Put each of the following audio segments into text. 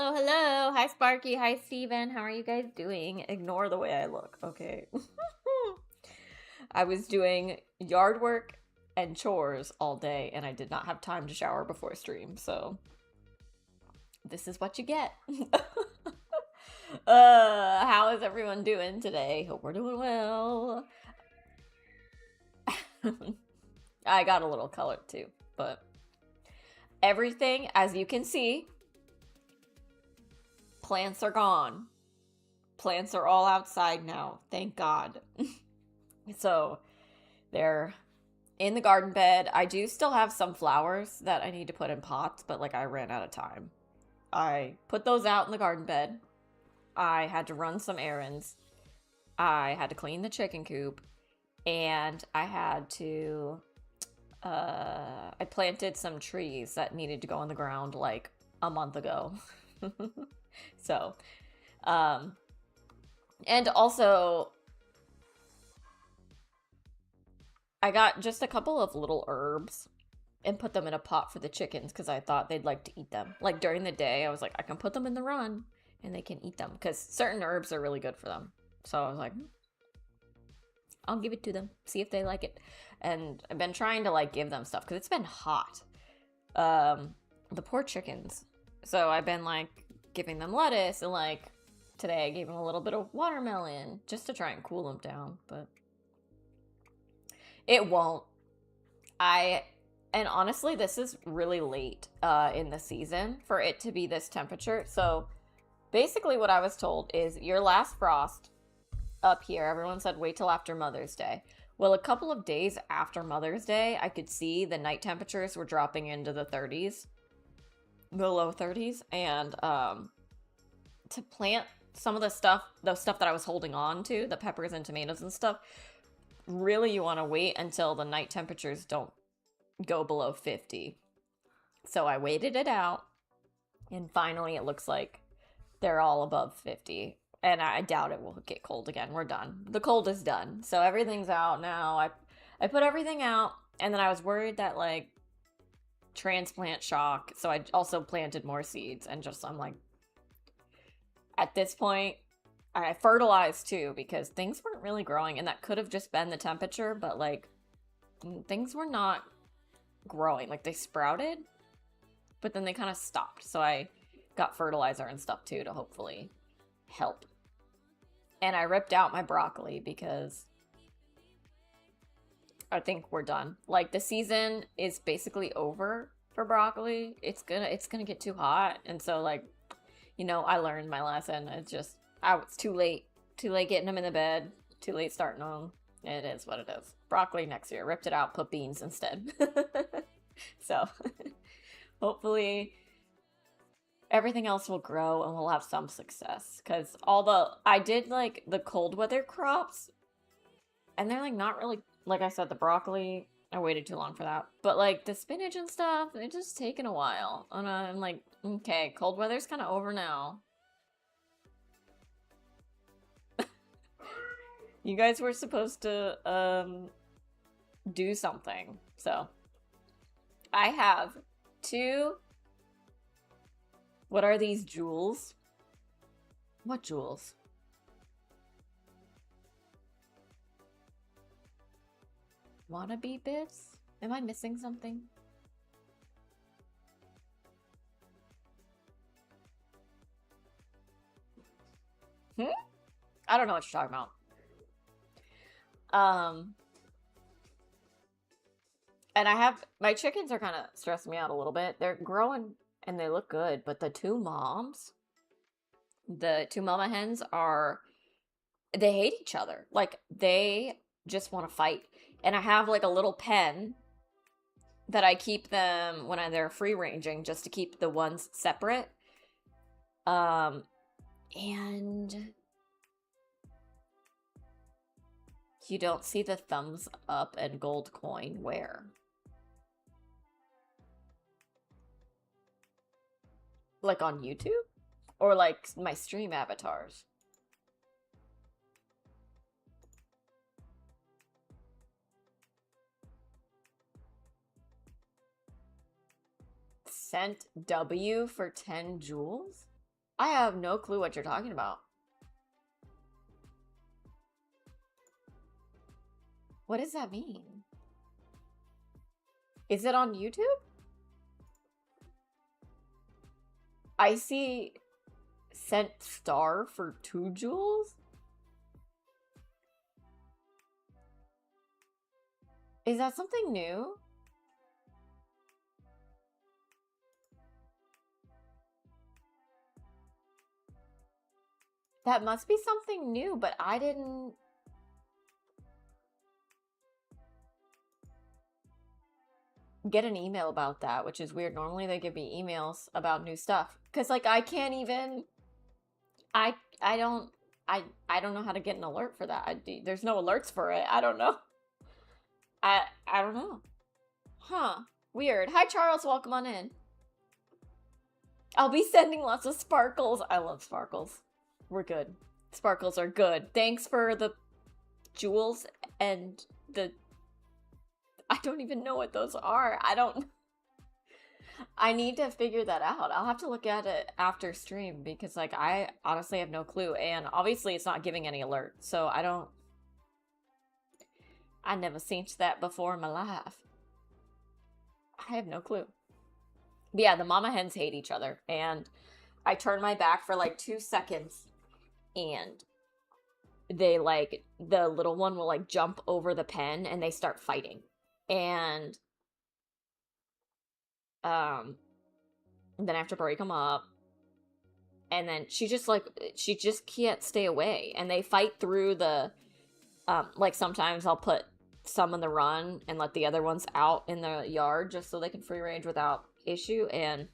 Hello, hello. Hi, Sparky. Hi, Steven. How are you guys doing? Ignore the way I look, okay? I was doing yard work and chores all day, and I did not have time to shower before stream, so this is what you get. How is everyone doing today? Hope we're doing well. I got a little color too, but everything, as you can see, plants are gone. Plants are all outside now, thank God. So they're in the garden bed. I do still have some flowers that I need to put in pots, but like I ran out of time. I put those out in the garden bed. I had to run some errands. I had to clean the chicken coop, and I had to I planted some trees that needed to go in the ground like a month ago. So, and also I got just a couple of little herbs and put them in a pot for the chickens because I thought they'd like to eat them. Like during the day, I was like, I can put them in the run and they can eat them because certain herbs are really good for them. So I was like, I'll give it to them, see if they like it. And I've been trying to like give them stuff because it's been hot. The poor chickens. So I've been like giving them lettuce, and like today I gave them a little bit of watermelon just to try and cool them down, but it won't. And honestly, this is really late in the season for it to be this temperature. So basically what I was told is your last frost up here, everyone said wait till after Mother's Day. Well, a couple of days after Mother's Day, I could see the night temperatures were dropping into the 30s, the low 30s, and to plant some of the stuff that I was holding on to, the peppers and tomatoes and stuff, really you want to wait until the night temperatures don't go below 50. So I waited it out, and finally it looks like they're all above 50. And I doubt it will get cold again. We're done. The cold is done. So everything's out now. I put everything out, and then I was worried that like transplant shock. So I also planted more seeds, and just I'm like, at this point, I fertilized too because things weren't really growing, and that could have just been the temperature, but like things were not growing. Like they sprouted, but then they kind of stopped. So I got fertilizer and stuff too to hopefully help. And I ripped out my broccoli because I think we're done. Like the season is basically over for broccoli. It's gonna get too hot, and so like, you know, I learned my lesson. It's just it's too late getting them in the bed, too late starting them. It is what it is. Broccoli next year. Ripped it out, put beans instead. So hopefully everything else will grow and we'll have some success. Because I did like the cold weather crops, and they're like not really, like I said, the broccoli, I waited too long for that. But like the spinach and stuff, they're just taking a while. And I'm like, okay, cold weather's kind of over now. You guys were supposed to do something. So I have 2. What are these jewels? What jewels? Wannabe bits? Am I missing something? I don't know what you're talking about. And my chickens are kind of stressing me out a little bit. They're growing and they look good, but the 2 moms, the 2 mama hens they hate each other. Like they just want to fight. And I have like a little pen that I keep them when they're free ranging, just to keep the ones separate. And you don't see the thumbs up and gold coin. Where? Like on YouTube? Or like my stream avatars? Sent W for 10 jewels? I have no clue what you're talking about. What does that mean? Is it on YouTube? I see sent star for 2 jewels? Is that something new? That must be something new, but I didn't... get an email about that, which is weird. Normally they give me emails about new stuff. Cause like I can't even... I don't know how to get an alert for that. There's no alerts for it. I don't know. I don't know. Huh. Weird. Hi Charles, welcome on in. I'll be sending lots of sparkles. I love sparkles. We're good. Sparkles are good. Thanks for the jewels and the... I don't even know what those are. I need to figure that out. I'll have to look at it after stream because like I honestly have no clue, and obviously it's not giving any alerts, so I never seen that before in my life. I have no clue. But yeah, the mama hens hate each other, and I turn my back for like 2 seconds and they like, the little one will like jump over the pen and they start fighting. And then I have to break them up. And then she just can't stay away. And they fight through the, like sometimes I'll put some in the run and let the other ones out in the yard just so they can free range without issue. And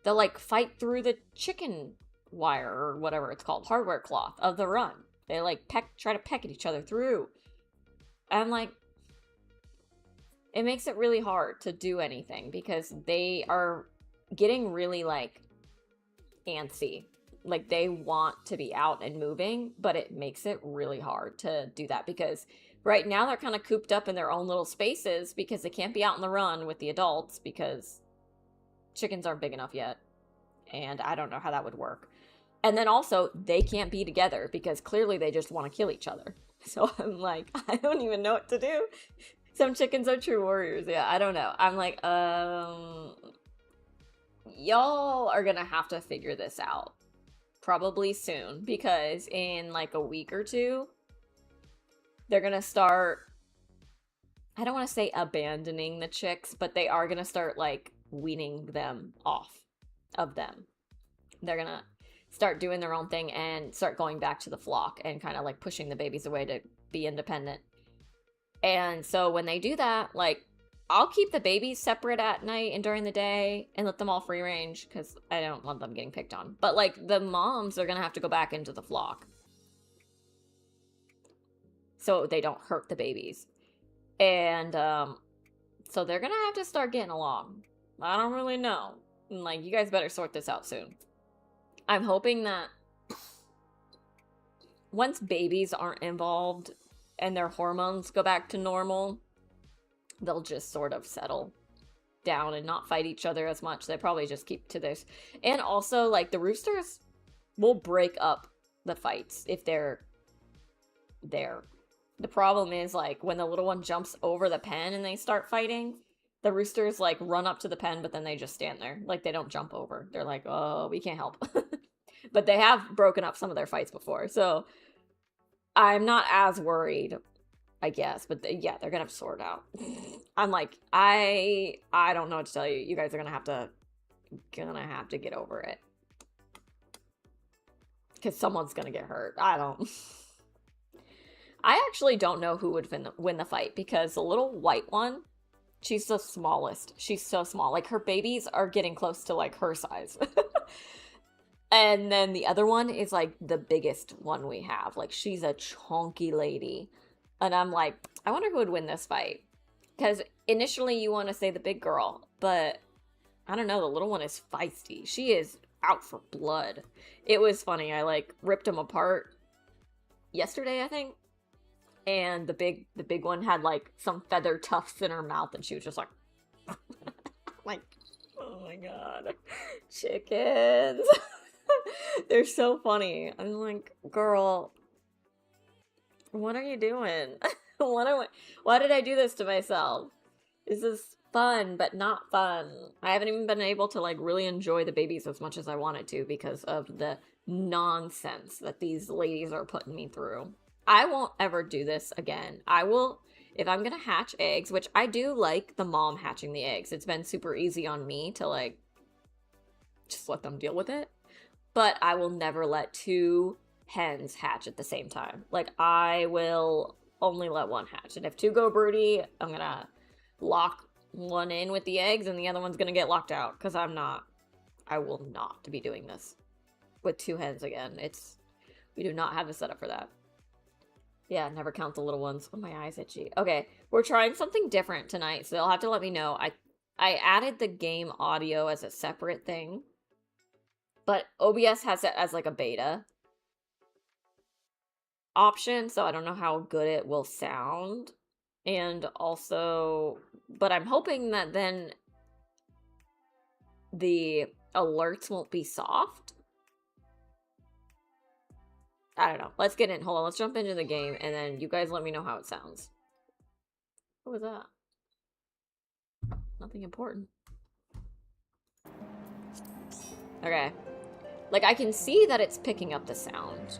they'll like fight through the chicken wire or whatever it's called, hardware cloth of the run. They like try to peck at each other through. And I'm like, it makes it really hard to do anything because they are getting really like antsy. Like they want to be out and moving, but it makes it really hard to do that because right now they're kind of cooped up in their own little spaces because they can't be out in the run with the adults because chickens aren't big enough yet. And I don't know how that would work. And then also, they can't be together because clearly they just want to kill each other. So I'm like, I don't even know what to do. Some chickens are true warriors. Yeah, I don't know. I'm like, y'all are gonna have to figure this out. Probably soon. Because in like a week or two, they're gonna start, I don't want to say abandoning the chicks, but they are gonna start like weaning them off of them. They're gonna start doing their own thing and start going back to the flock and kind of like pushing the babies away to be independent. And so when they do that, like, I'll keep the babies separate at night and during the day and let them all free range because I don't want them getting picked on. But like the moms are gonna have to go back into the flock so they don't hurt the babies. And so they're gonna have to start getting along. I don't really know. Like, you guys better sort this out soon. I'm hoping that once babies aren't involved and their hormones go back to normal, they'll just sort of settle down and not fight each other as much. They probably just keep to this. And also, like, the roosters will break up the fights if they're there. The problem is, like, when the little one jumps over the pen and they start fighting, the roosters, like, run up to the pen, but then they just stand there. Like, they don't jump over. They're like, oh, we can't help. But they have broken up some of their fights before, so I'm not as worried, I guess. But yeah, they're gonna have to sort it out. I'm like, I don't know what to tell you. You guys are gonna have to get over it. Because someone's gonna get hurt. I actually don't know who would win the fight, because the little white one, she's the smallest. She's so small. Like, her babies are getting close to, like, her size. And then the other one is, like, the biggest one we have. Like, she's a chunky lady. And I'm like, I wonder who would win this fight. Because initially you want to say the big girl. But, I don't know, the little one is feisty. She is out for blood. It was funny. I, like, ripped them apart yesterday, I think. And the big one had, like, some feather tufts in her mouth, and she was just like, like, oh my god, chickens. They're so funny. I'm like, girl, what are you doing? Why did I do this to myself? This is fun, but not fun. I haven't even been able to like really enjoy the babies as much as I wanted to because of the nonsense that these ladies are putting me through. I won't ever do this again. I will, if I'm gonna hatch eggs, which I do like the mom hatching the eggs. It's been super easy on me to like just let them deal with it. But I will never let two hens hatch at the same time. Like, I will only let one hatch. And if two go broody, I'm gonna lock one in with the eggs and the other one's gonna get locked out. Because I will not be doing this with two hens again. We do not have a setup for that. Yeah, never count the little ones. Oh, my eye's itchy. Okay, we're trying something different tonight, so they'll have to let me know. I added the game audio as a separate thing. But OBS has it as like a beta option, so I don't know how good it will sound. And also, but I'm hoping that then the alerts won't be soft. I don't know. Let's get in. Hold on, let's jump into the game, and then you guys let me know how it sounds. What was that? Nothing important. Okay. Like, I can see that it's picking up the sound.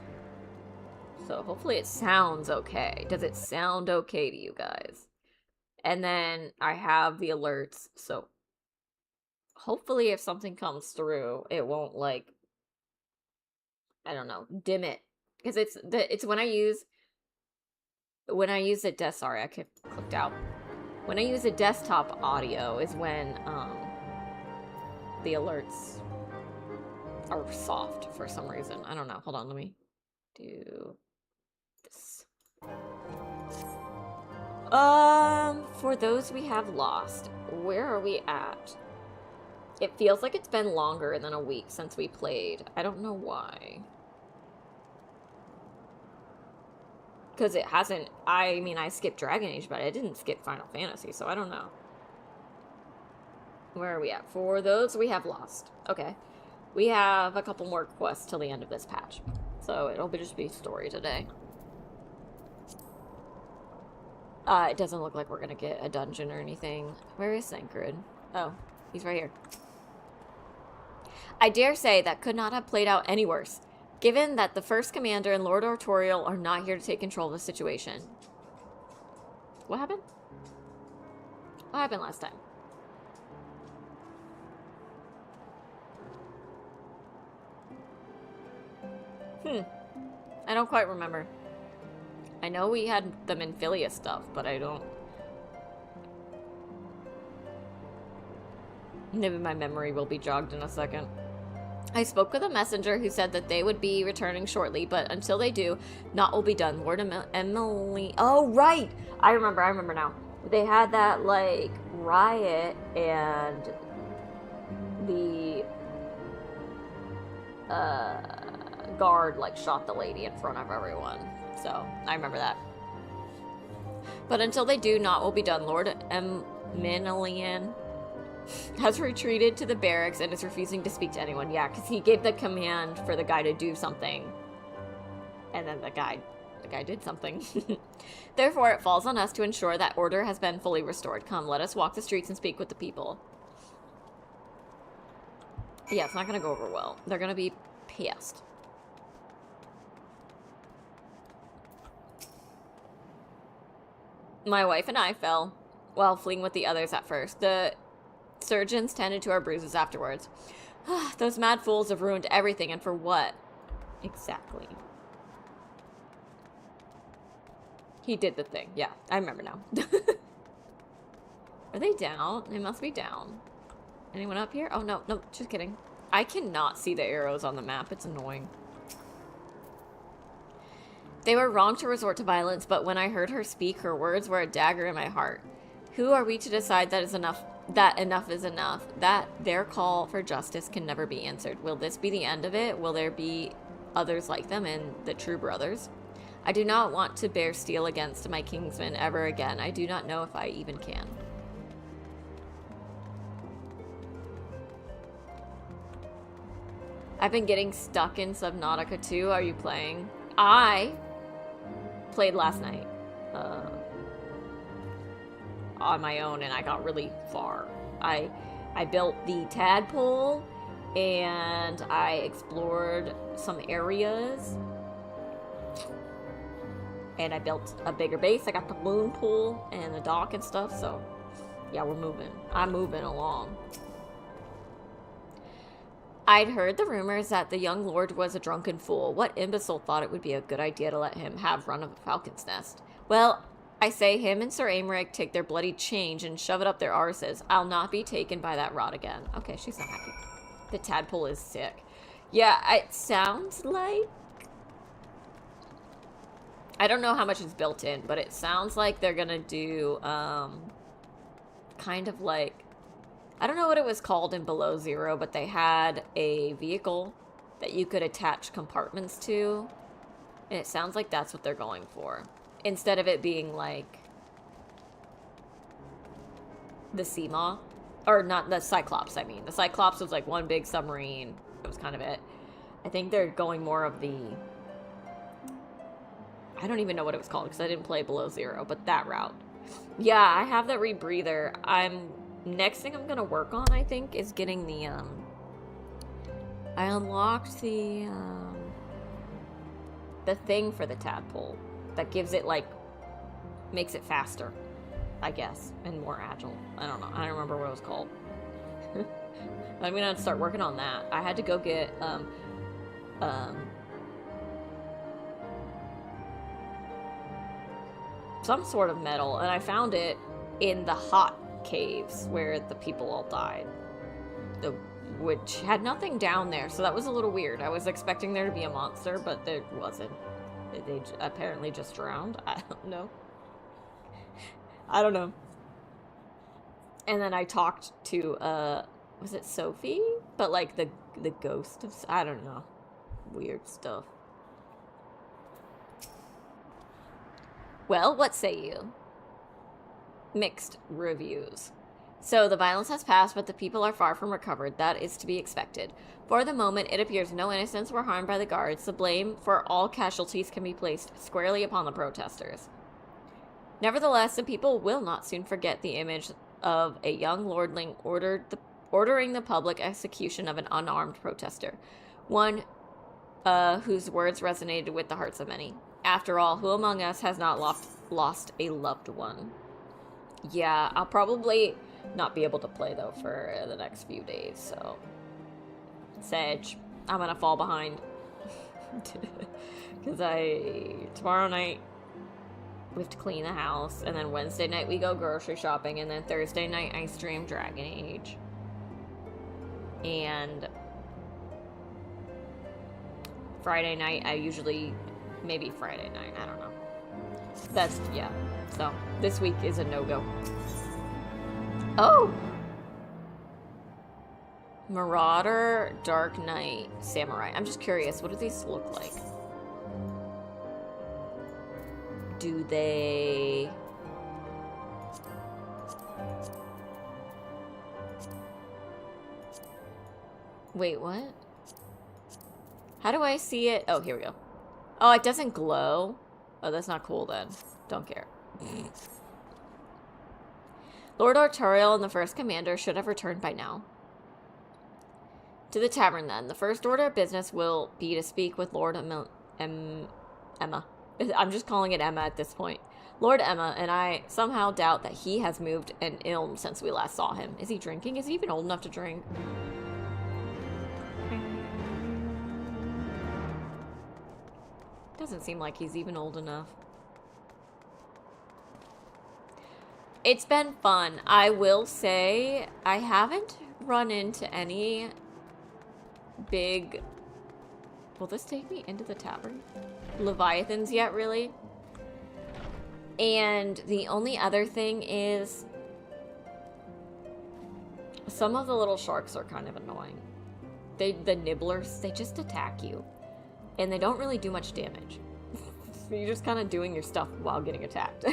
So hopefully it sounds okay. Does it sound okay to you guys? And then I have the alerts, so hopefully if something comes through, it won't, like, I don't know, dim it. Because it's when I use it, sorry, I clicked out. When I use a desktop audio is when the alerts are soft for some reason. I don't know. Hold on, let me do this. For those we have lost, where are we at? It feels like it's been longer than a week since we played. I don't know why. Because it hasn't, I mean, I skipped Dragon Age, but I didn't skip Final Fantasy, so I don't know. Where are we at? For those we have lost. Okay. We have a couple more quests till the end of this patch. So it'll just be story today. It doesn't look like we're gonna get a dungeon or anything. Where is Sankrid? Oh, he's right here. I dare say that could not have played out any worse, given that the first commander and Lord Artorial are not here to take control of the situation. What happened? What happened last time? I don't quite remember. I know we had the Minfilia stuff, but I don't... Maybe my memory will be jogged in a second. I spoke with a messenger who said that they would be returning shortly, but until they do, naught will be done. Lord Emily... Oh, right! I remember now. They had that, like, riot, and the guard, like, shot the lady in front of everyone. So, I remember that. But until they do, naught will be done. Lord Minilian has retreated to the barracks and is refusing to speak to anyone. Yeah, because he gave the command for the guy to do something. And then the guy did something. Therefore, it falls on us to ensure that order has been fully restored. Come, let us walk the streets and speak with the people. Yeah, it's not going to go over well. They're going to be pissed. My wife and I fell while fleeing with the others at first. The surgeons tended to our bruises afterwards. Those mad fools have ruined everything, and for what? Exactly. He did the thing. Yeah, I remember now. Are they down? They must be down. Anyone up here? Oh, no, just kidding. I cannot see the arrows on the map. It's annoying. They were wrong to resort to violence, but when I heard her speak, her words were a dagger in my heart. Who are we to decide that enough is enough? That their call for justice can never be answered. Will this be the end of it? Will there be others like them and the true brothers? I do not want to bear steel against my kingsmen ever again. I do not know if I even can. I've been getting stuck in Subnautica 2. Are you playing? I played last night on my own, and I got really far. I built the tadpole, and I explored some areas, and I built a bigger base. I got the moon pool and the dock and stuff, so yeah, we're moving. I'm moving along. I'd heard the rumors that the young lord was a drunken fool. What imbecile thought it would be a good idea to let him have run of the falcon's nest? Well, I say him and Sir Aimeric take their bloody change and shove it up their arses. I'll not be taken by that rod again. Okay, she's not happy. The tadpole is sick. Yeah, it sounds like... I don't know how much is built in, but it sounds like they're gonna do, kind of like... I don't know what it was called in Below Zero, but they had a vehicle that you could attach compartments to. And it sounds like that's what they're going for. Instead of it being like the Seamaw. Or not the Cyclops, I mean. The Cyclops was like one big submarine. That was kind of it. I think they're going more of the... I don't even know what it was called because I didn't play Below Zero, but that route. Yeah, I have that rebreather. Next thing I'm gonna work on, I think, is getting the, I unlocked the thing for the tadpole that gives it, like, makes it faster, I guess, and more agile. I don't know. I don't remember what it was called. I'm gonna start working on that. I had to go get, some sort of metal, and I found it in the hot caves where the people all died, which had nothing down there, so that was a little weird. I was expecting there to be a monster, but there wasn't. They apparently just drowned. I don't know. And then I talked to was it Sophie? But like the ghost of, I don't know, weird stuff. Well, what say you? Mixed reviews. So the violence has passed, but the people are far from recovered. That is to be expected. For the moment, it appears no innocents were harmed by the guards. The blame for all casualties can be placed squarely upon the protesters. Nevertheless, the people will not soon forget the image of a young lordling ordering the public execution of an unarmed protester. One whose words resonated with the hearts of many. After all, who among us has not lost a loved one? Yeah, I'll probably not be able to play, though, for the next few days, so... Sedge, I'm gonna fall behind. Because tomorrow night, we have to clean the house, and then Wednesday night we go grocery shopping, and then Thursday night I stream Dragon Age. And... Friday night, maybe Friday night, I don't know. Yeah. So, this week is a no-go. Oh! Marauder, Dark Knight, Samurai. I'm just curious, what do these look like? Do they... Wait, what? How do I see it? Oh, here we go. Oh, it doesn't glow? Oh, that's not cool then. Don't care. Lord Arturiel and the first commander should have returned by now. To the tavern, then. The first order of business will be to speak with Lord Emma. I'm just calling it Emma at this point. Lord Emma, and I somehow doubt that he has moved an ilm since we last saw him. Is he drinking? Is he even old enough to drink? Doesn't seem like he's even old enough. It's been fun. I will say I haven't run into any big... Will this take me into the tavern? Leviathans yet, really? And the only other thing is... some of the little sharks are kind of annoying. The nibblers, they just attack you. And they don't really do much damage. So you're just kind of doing your stuff while getting attacked.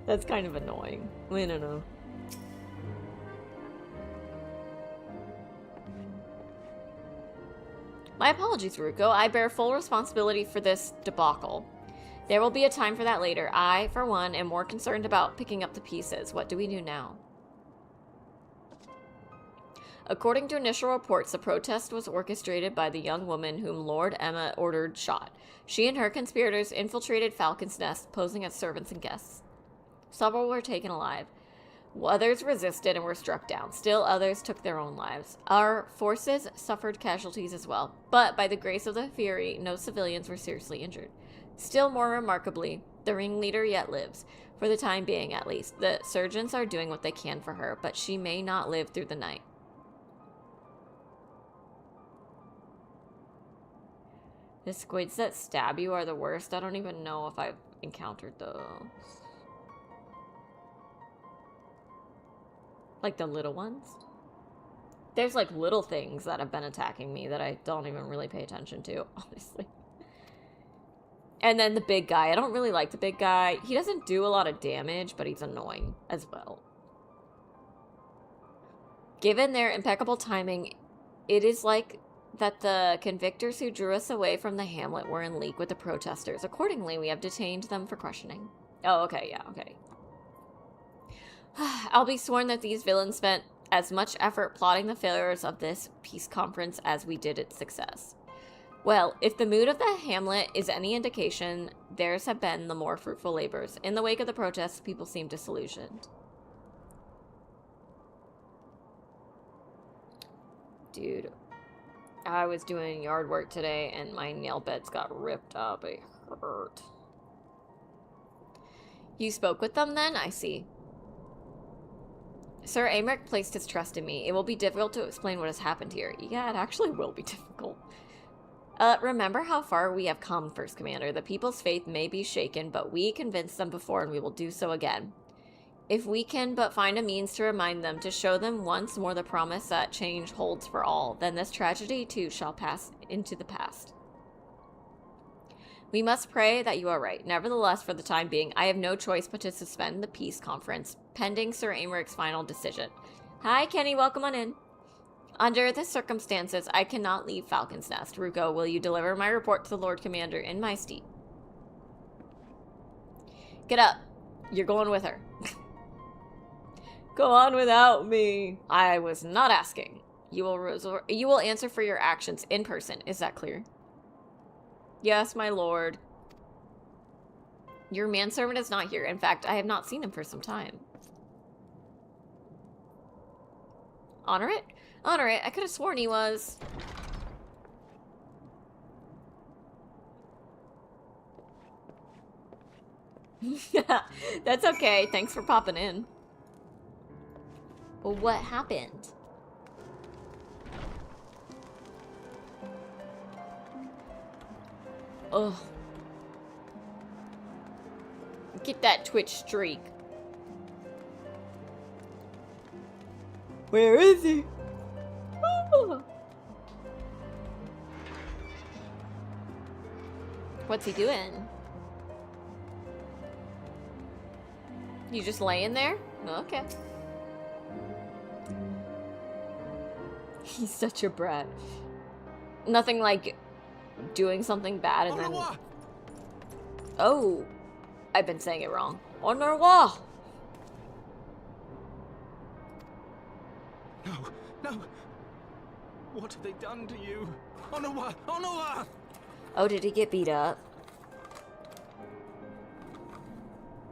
That's kind of annoying. I don't know. My apologies, Ruko. I bear full responsibility for this debacle. There will be a time for that later. I, for one, am more concerned about picking up the pieces. What do we do now? According to initial reports, the protest was orchestrated by the young woman whom Lord Emma ordered shot. She and her conspirators infiltrated Falcon's Nest, posing as servants and guests. Several were taken alive. Others resisted and were struck down. Still, others took their own lives. Our forces suffered casualties as well, but by the grace of the Fury, no civilians were seriously injured. Still more remarkably, the ringleader yet lives, for the time being at least. The surgeons are doing what they can for her, but she may not live through the night. The squids that stab you are the worst. I don't even know if I've encountered those. Like the little ones? There's like little things that have been attacking me that I don't even really pay attention to, honestly. And then the big guy. I don't really like the big guy. He doesn't do a lot of damage, but he's annoying as well. Given their impeccable timing, it is like that the convictors who drew us away from the hamlet were in league with the protesters. Accordingly, we have detained them for questioning. Oh, okay, yeah, okay. I'll be sworn that these villains spent as much effort plotting the failures of this peace conference as we did its success. Well, if the mood of the hamlet is any indication, theirs have been the more fruitful labors. In the wake of the protests, people seem disillusioned. Dude, I was doing yard work today and my nail beds got ripped up. It hurt. You spoke with them then? I see. Sir Aymeric placed his trust in me. It will be difficult to explain what has happened here. Yeah, it actually will be difficult. Remember how far we have come, First Commander. The people's faith may be shaken, but we convinced them before and we will do so again. If we can but find a means to remind them, to show them once more the promise that change holds for all, then this tragedy too shall pass into the past. We must pray that you are right. Nevertheless, for the time being, I have no choice but to suspend the peace conference, pending Sir Aymeric's final decision. Hi, Kenny. Welcome on in. Under the circumstances, I cannot leave Falcon's Nest. Ruko, will you deliver my report to the Lord Commander in my stead? Get up. You're going with her. Go on without me. I was not asking. You will answer for your actions in person. Is that clear? Yes, my lord. Your manservant is not here. In fact, I have not seen him for some time. Honor it? Honor it. I could have sworn he was. That's okay. Thanks for popping in. Well, what happened? Ugh. Get that Twitch streak. Where is he? Oh. What's he doing? You just laying there? Okay. He's such a brat. Nothing like doing something bad and then... Oh, I've been saying it wrong. Au revoir. No, no. What have they done to you? Au revoir, au revoir. Oh, did he get beat up?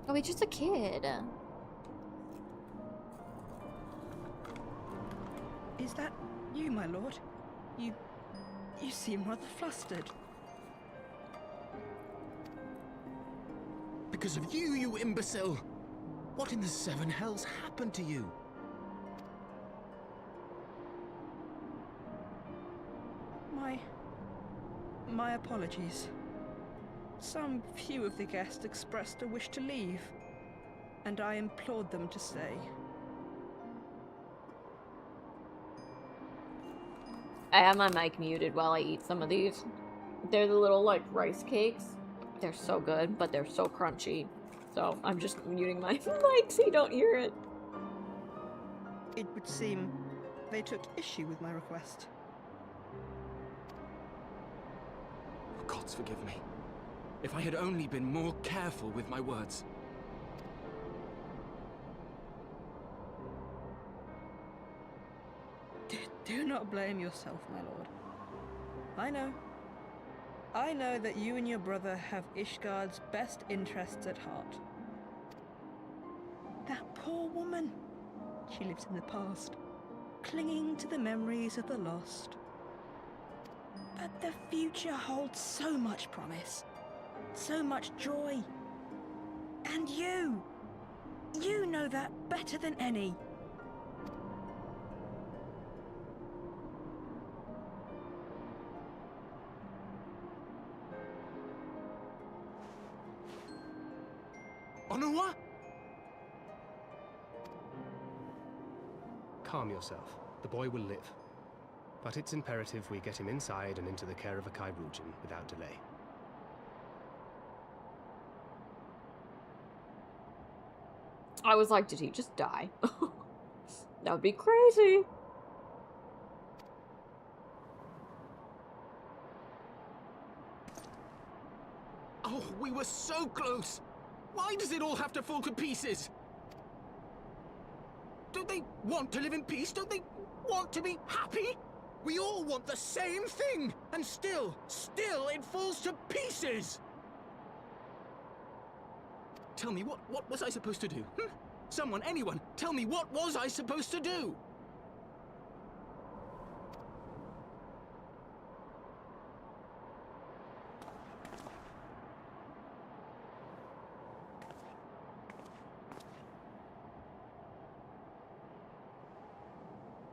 Oh, he's just a kid. Is that you, my lord? You seem rather flustered. Because of you, you imbecile! What in the seven hells happened to you? My apologies. Some few of the guests expressed a wish to leave, and I implored them to stay. I have my mic muted while I eat some of these. They're the little, like, rice cakes. They're so good, but they're so crunchy. So I'm just muting my mic so you don't hear it. It would seem they took issue with my request. gods forgive me. If I had only been more careful with my words. Do not blame yourself, my lord. I know that you and your brother have Ishgard's best interests at heart. That poor woman. She lives in the past, clinging to the memories of the lost. But the future holds so much promise, so much joy. And you know that better than any. Onuwa? Calm yourself. The boy will live. But it's imperative we get him inside and into the care of a Kairujin without delay. I was like, did he just die? That would be crazy. Oh, we were so close! Why does it all have to fall to pieces? Don't they want to live in peace? Don't they want to be happy? We all want the same thing! And still it falls to pieces! Tell me, what was I supposed to do? Someone, anyone, tell me, what was I supposed to do?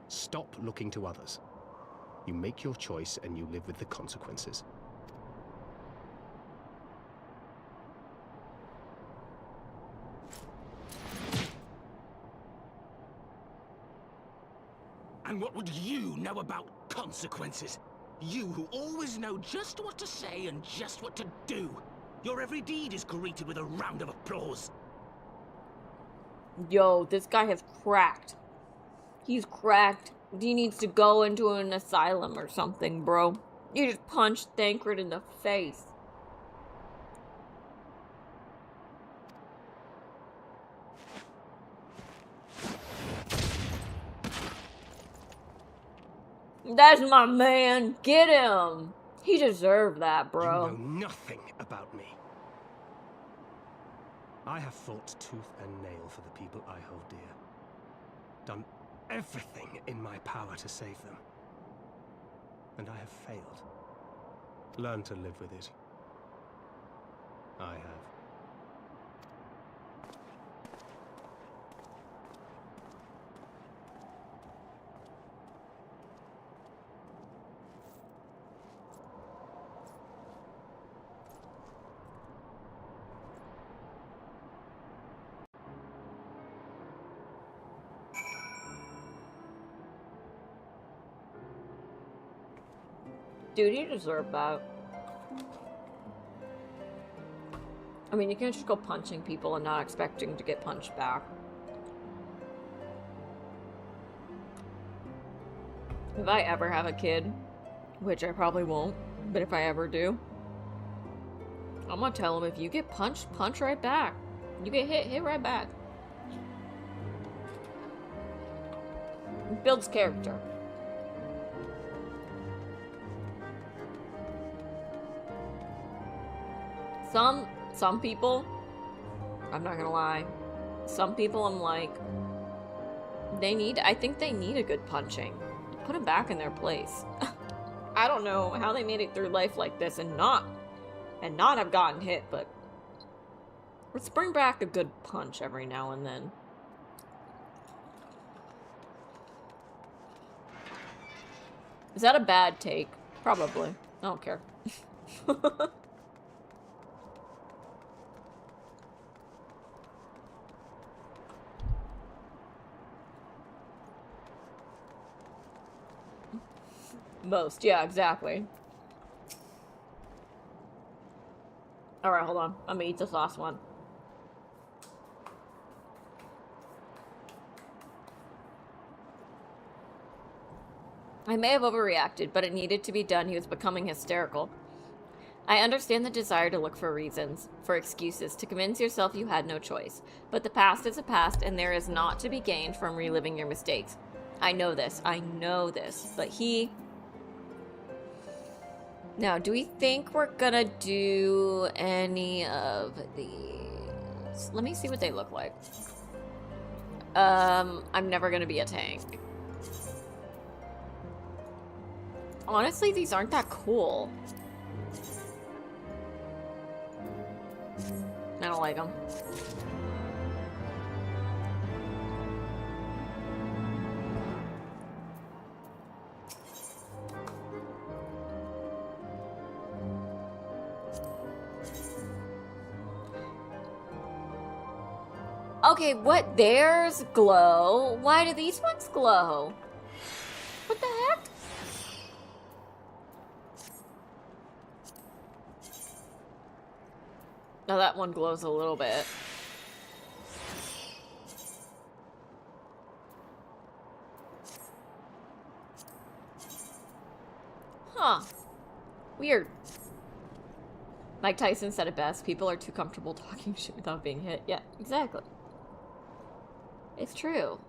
Stop looking to others. You make your choice and you live with the consequences. And what would you know about consequences? You who always know just what to say and just what to do. Your every deed is greeted with a round of applause. Yo, this guy has cracked. He's cracked. He needs to go into an asylum or something, bro. You just punched Thancred in the face. That's my man. Get him. He deserved that, bro. You know nothing about me. I have fought tooth and nail for the people I hold dear. Done everything in my power to save them. And I have failed. Learn to live with it. I have. Dude, he deserved that. I mean, you can't just go punching people and not expecting to get punched back. If I ever have a kid, which I probably won't, but if I ever do, I'm gonna tell him, if you get punched, punch right back. You get hit, hit right back. It builds character. Some people, I'm not gonna lie, some people I'm like, I think they need a good punching. Put them back in their place. I don't know how they made it through life like this and not have gotten hit, but let's bring back a good punch every now and then. Is that a bad take? Probably. I don't care. Most, yeah, exactly. Alright, hold on. I'm gonna eat this last one. I may have overreacted, but it needed to be done. He was becoming hysterical. I understand the desire to look for reasons, for excuses, to convince yourself you had no choice. But the past is a past, and there is naught to be gained from reliving your mistakes. I know this. But he... Now, do we think we're gonna do any of these? Let me see what they look like. I'm never gonna be a tank. Honestly, these aren't that cool. I don't like them. Okay, what? Theirs glow? Why do these ones glow? What the heck? Now that one glows a little bit. Huh. Weird. Mike Tyson said it best. People are too comfortable talking shit without being hit. Yeah, exactly. It's true.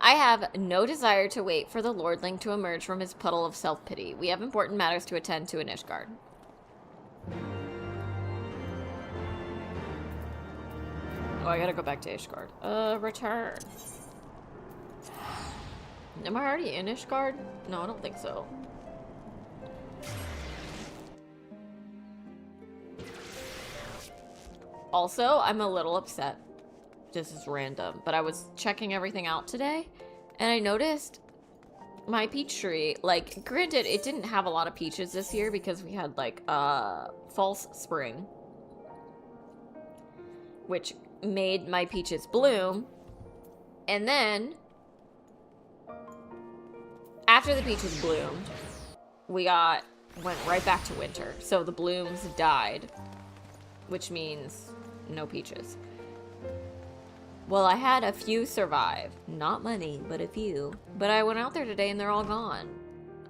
I have no desire to wait for the lordling to emerge from his puddle of self-pity. We have important matters to attend to in Ishgard. Oh, I gotta go back to Ishgard. Return. Am I already in Ishgard? No, I don't think so. Also, I'm a little upset. This is random, but I was checking everything out today, and I noticed my peach tree, like, granted, it didn't have a lot of peaches this year because we had, like, false spring, which made my peaches bloom, and then, after the peaches bloomed, went right back to winter, so the blooms died, which means no peaches. Well, I had a few survive. Not many, but a few. But I went out there today and they're all gone.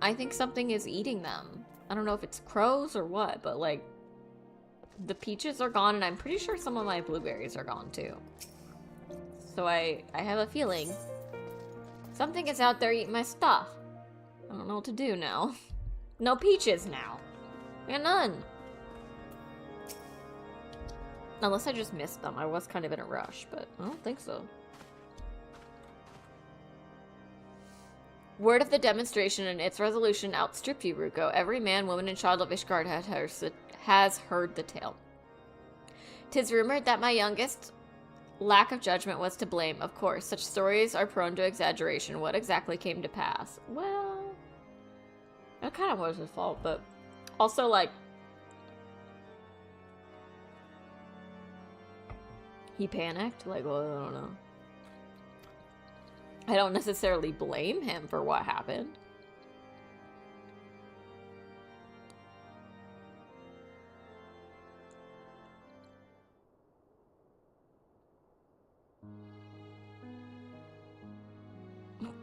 I think something is eating them. I don't know if it's crows or what, but like, the peaches are gone and I'm pretty sure some of my blueberries are gone too. So I have a feeling something is out there eating my stuff. I don't know what to do now. No peaches now. I got none. Unless I just missed them. I was kind of in a rush, but I don't think so. Word of the demonstration and its resolution outstrip you, Ruko. Every man, woman, and child of Ishgard has heard the tale. 'Tis rumored that my youngest lack of judgment was to blame. Of course, such stories are prone to exaggeration. What exactly came to pass? Well, that kind of was his fault, but also, like, he panicked? Like, well, I don't know. I don't necessarily blame him for what happened.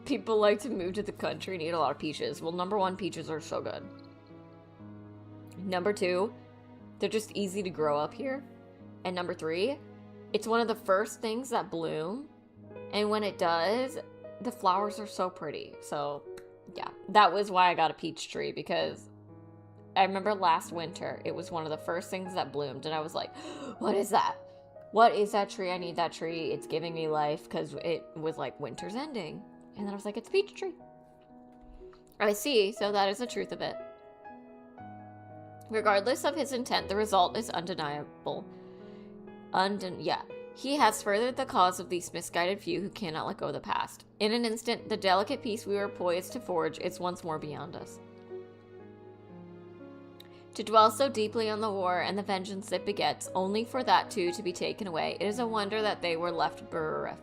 People like to move to the country and eat a lot of peaches. Well, number one, peaches are so good. Number two, they're just easy to grow up here. And number three, it's one of the first things that bloom, and when it does, the flowers are so pretty. So, yeah, that was why I got a peach tree, because I remember last winter, it was one of the first things that bloomed, and I was like, what is that? What is that tree? I need that tree. It's giving me life, because it was like winter's ending. And then I was like, it's a peach tree. I see, so that is the truth of it. Regardless of his intent, the result is undeniable. Yeah, he has furthered the cause of these misguided few who cannot let go of the past. In an instant, the delicate peace we were poised to forge is once more beyond us. To dwell so deeply on the war and the vengeance it begets, only for that too to be taken away, it is a wonder that they were left bereft.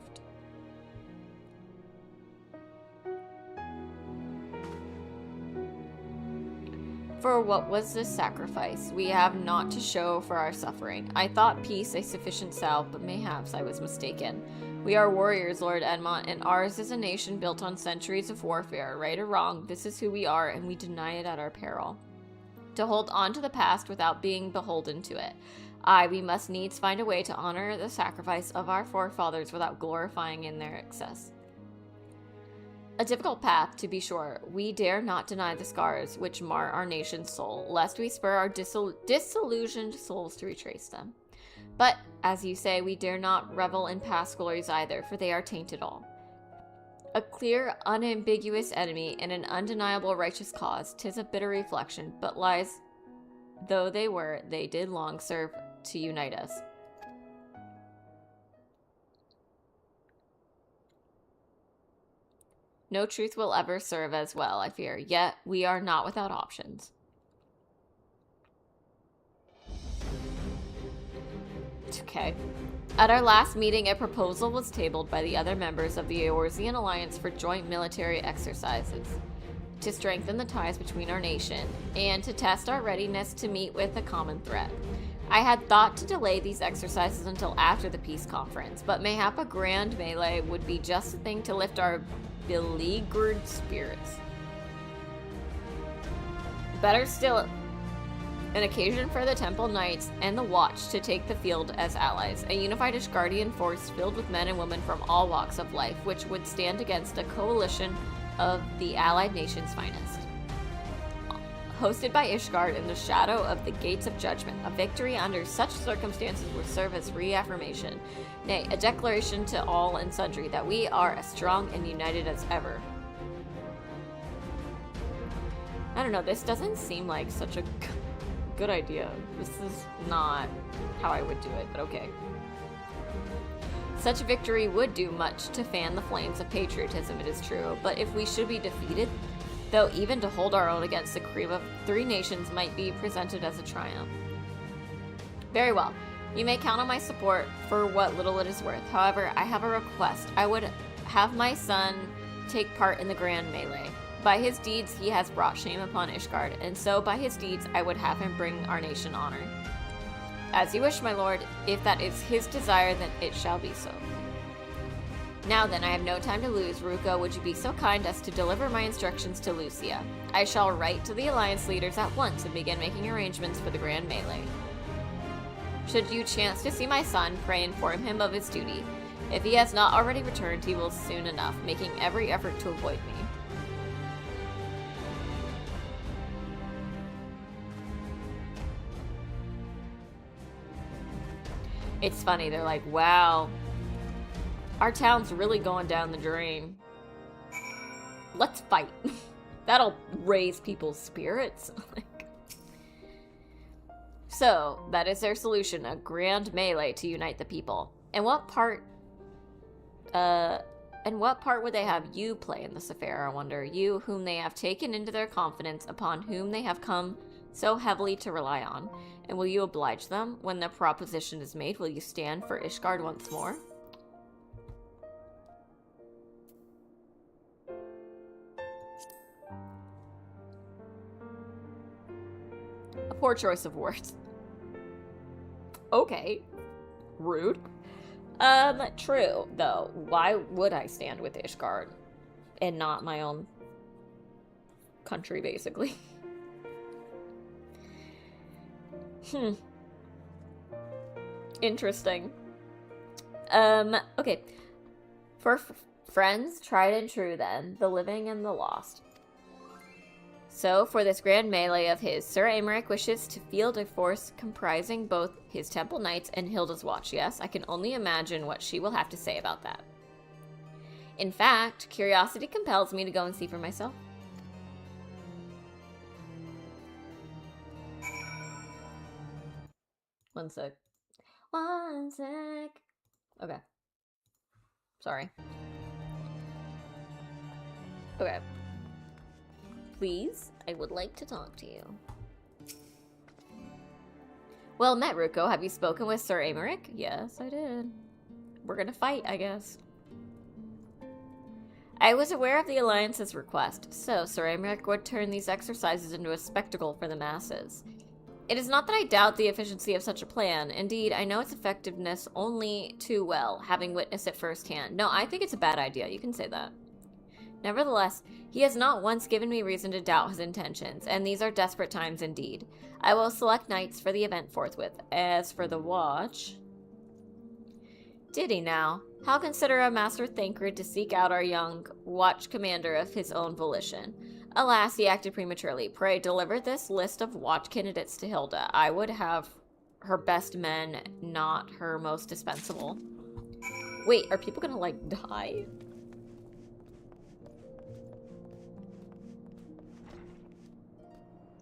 For what was this sacrifice? We have naught to show for our suffering. I thought peace a sufficient salve, but mayhaps I was mistaken. We are warriors, Lord Edmont, and ours is a nation built on centuries of warfare. Right or wrong, this is who we are, and we deny it at our peril. To hold on to the past without being beholden to it. Aye, we must needs find a way to honor the sacrifice of our forefathers without glorifying in their excess. A difficult path, to be sure. We dare not deny the scars which mar our nation's soul, lest we spur our disillusioned souls to retrace them. But, as you say, we dare not revel in past glories either, for they are tainted all. A clear, unambiguous enemy and an undeniable righteous cause, 'tis a bitter reflection, but lies though they were, they did long serve to unite us. No truth will ever serve as well, I fear, yet we are not without options. Okay. At our last meeting, a proposal was tabled by the other members of the Eorzean Alliance for joint military exercises to strengthen the ties between our nation and to test our readiness to meet with a common threat. I had thought to delay these exercises until after the peace conference, but mayhap a grand melee would be just the thing to lift our beleaguered spirits. Better still, an occasion for the Temple Knights and the Watch to take the field as allies, a unified Ishgardian force filled with men and women from all walks of life, which would stand against a coalition of the allied nation's finest. Hosted by Ishgard in the shadow of the Gates of Judgment, a victory under such circumstances would serve as reaffirmation, nay, a declaration to all and sundry that we are as strong and united as ever. I don't know, this doesn't seem like such a good idea. This is not how I would do it, but okay. Such a victory would do much to fan the flames of patriotism, it is true, but if we should be defeated, though even to hold our own against the cream of three nations might be presented as a triumph. Very well. You may count on my support for what little it is worth. However, I have a request. I would have my son take part in the grand melee. By his deeds, he has brought shame upon Ishgard, and so by his deeds, I would have him bring our nation honor. As you wish, my lord. If that is his desire, then it shall be so. Now then, I have no time to lose. Ruko, would you be so kind as to deliver my instructions to Lucia? I shall write to the Alliance leaders at once and begin making arrangements for the grand melee. Should you chance to see my son, pray inform him of his duty. If he has not already returned, he will soon enough, making every effort to avoid me. It's funny, they're like, wow, our town's really going down the drain. Let's fight. That'll raise people's spirits. So, that is their solution, a grand melee to unite the people. And what part would they have you play in this affair, I wonder? You, whom they have taken into their confidence, upon whom they have come so heavily to rely on. And will you oblige them when the proposition is made? Will you stand for Ishgard once more? A poor choice of words. Okay. Rude. True, though. Why would I stand with Ishgard and not my own country, basically? Interesting. Okay. For friends, tried and true then, the living and the lost. So, for this grand melee of his, Sir Aymeric wishes to field a force comprising both his Temple Knights and Hilda's Watch. Yes, I can only imagine what she will have to say about that. In fact, curiosity compels me to go and see for myself. One sec. One sec. Okay. Sorry. Okay. Please, I would like to talk to you. Well met, Ruko. Have you spoken with Sir Aymeric? Yes, I did. We're gonna fight, I guess. I was aware of the Alliance's request, so Sir Aymeric would turn these exercises into a spectacle for the masses. It is not that I doubt the efficiency of such a plan. Indeed, I know its effectiveness only too well, having witnessed it firsthand. No, I think it's a bad idea. You can say that. Nevertheless, he has not once given me reason to doubt his intentions, and these are desperate times indeed. I will select knights for the event forthwith. As for the watch... Did he now? How consider a Master Thancred to seek out our young watch commander of his own volition? Alas, he acted prematurely. Pray, deliver this list of watch candidates to Hilda. I would have her best men, not her most dispensable. Wait, are people gonna, like, die?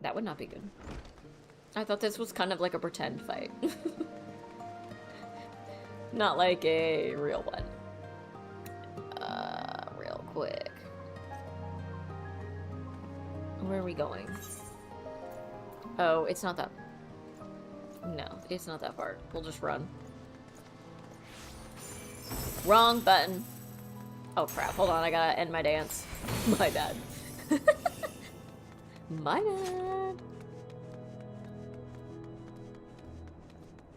That would not be good. I thought this was kind of like a pretend fight. Not like a real one. Real quick. Where are we going? Oh, it's not that... No, it's not that far. We'll just run. Wrong button. Oh crap, hold on, I gotta end my dance. My bad. My bad.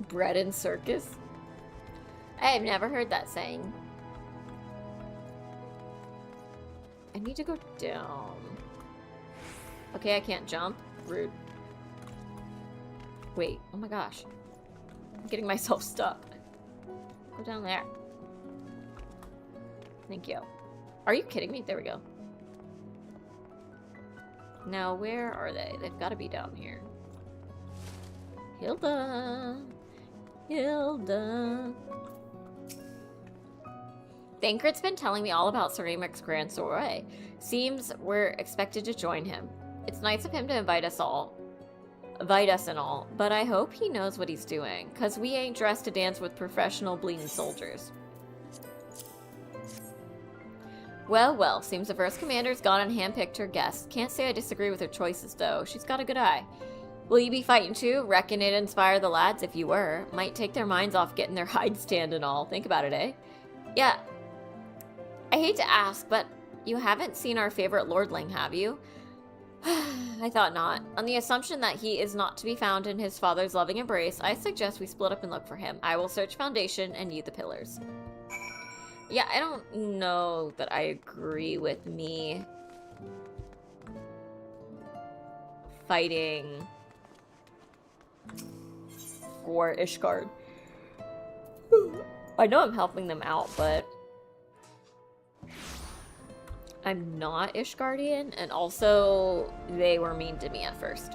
Bread and circus? I have never heard that saying. I need to go down. Okay, I can't jump. Rude. Wait, oh my gosh. I'm getting myself stuck. Go down there. Thank you. Are you kidding me? There we go. Now, where are they? They've got to be down here. Hilda. Hilda. Thancred's been telling me all about Sir Amic's grand soiree. Seems we're expected to join him. It's nice of him to invite us and all, but I hope he knows what he's doing, cause we ain't dressed to dance with professional bleeding soldiers. Well, well, seems the first commander's gone and handpicked her guests. Can't say I disagree with her choices, though. She's got a good eye. Will you be fighting too? Reckon it'd inspire the lads if you were. Might take their minds off getting their hide stand and all. Think about it, eh? Yeah. I hate to ask, but you haven't seen our favorite lordling, have you? I thought not. On the assumption that he is not to be found in his father's loving embrace, I suggest we split up and look for him. I will search foundation and you the pillars. Yeah, I don't know that I agree with me fighting for Ishgard. I know I'm helping them out, but I'm not Ishgardian, and also they were mean to me at first.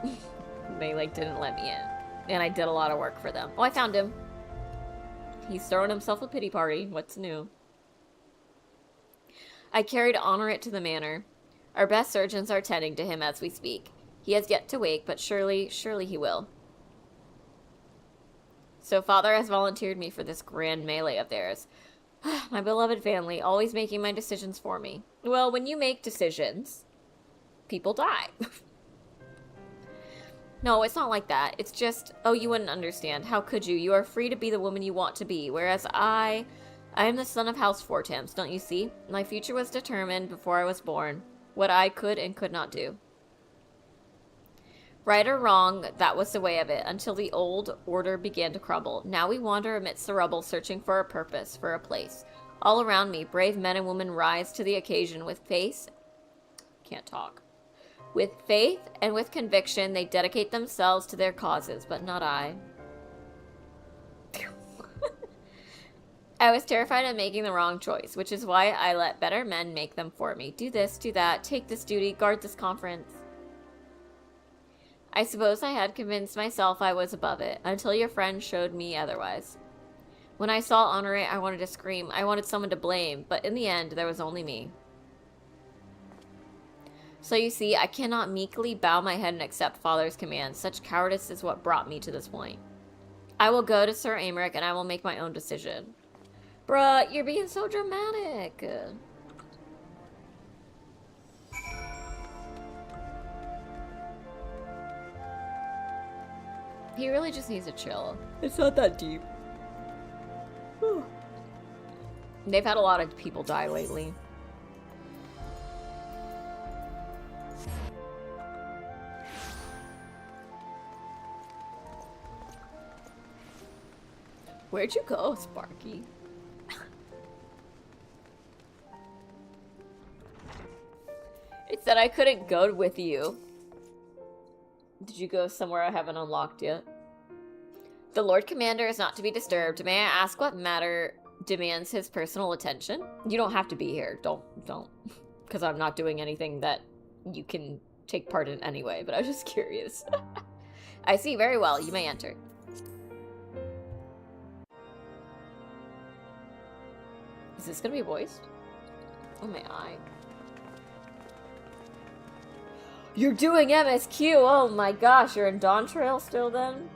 They like didn't let me in, and I did a lot of work for them. Oh, I found him. He's throwing himself a pity party. What's new? I carried Honorit to the manor. Our best surgeons are tending to him as we speak. He has yet to wake, but surely he will. So father has volunteered me for this grand melee of theirs. My beloved family, always making my decisions for me. Well, when you make decisions, people die. No, it's not like that. It's just, oh, you wouldn't understand. How could you? You are free to be the woman you want to be, whereas I am the son of House Fortams, don't you see? My future was determined before I was born. What I could and could not do. Right or wrong, that was the way of it, until the old order began to crumble. Now we wander amidst the rubble, searching for a purpose, for a place. All around me, brave men and women rise to the occasion with faith. Can't talk. With faith and with conviction, they dedicate themselves to their causes, but not I. I was terrified of making the wrong choice, which is why I let better men make them for me. Do this, do that, take this duty, guard this conference. I suppose I had convinced myself I was above it, until your friend showed me otherwise. When I saw Honoré, I wanted to scream. I wanted someone to blame, but in the end, there was only me. So you see, I cannot meekly bow my head and accept Father's commands. Such cowardice is what brought me to this point. I will go to Sir Aymeric, and I will make my own decision. Bruh, you're being so dramatic. He really just needs to chill. It's not that deep. They've had a lot of people die lately. Where'd you go, Sparky? It said I couldn't go with you. Did you go somewhere I haven't unlocked yet? The Lord Commander is not to be disturbed. May I ask what matter demands his personal attention? You don't have to be here. Don't. Because I'm not doing anything that you can take part in anyway, but I was just curious. I see. Very well. You may enter. Is this gonna be voiced? Oh, may I? You're doing MSQ! Oh my gosh, you're in Dawn Trail still then?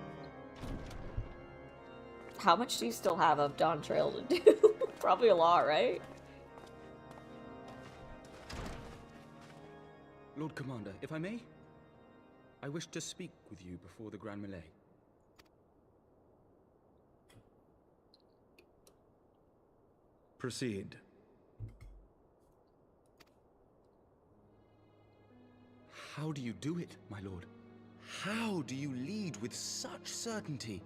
How much do you still have of Dawn Trail to do? Probably a lot, right? Lord Commander, if I may, I wish to speak with you before the Grand Melee. Proceed. How do you do it, my lord? How do you lead with such certainty,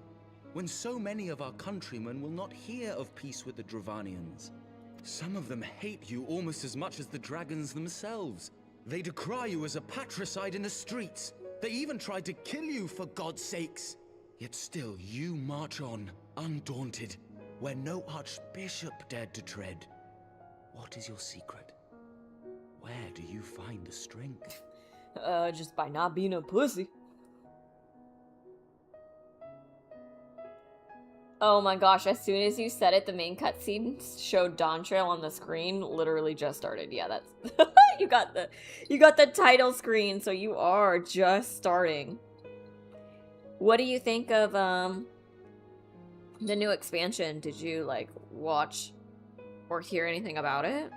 when so many of our countrymen will not hear of peace with the Dravanians? Some of them hate you almost as much as the dragons themselves. They decry you as a patricide in the streets. They even tried to kill you, for God's sakes. Yet still you march on, undaunted, where no archbishop dared to tread. What is your secret? Where do you find the strength? Just by not being a pussy. Oh my gosh, as soon as you said it, the main cutscene showed Dawn Trail on the screen. Literally just started. Yeah, that's... you got the title screen, so you are just starting. What do you think of, the new expansion? Did you, like, watch or hear anything about it?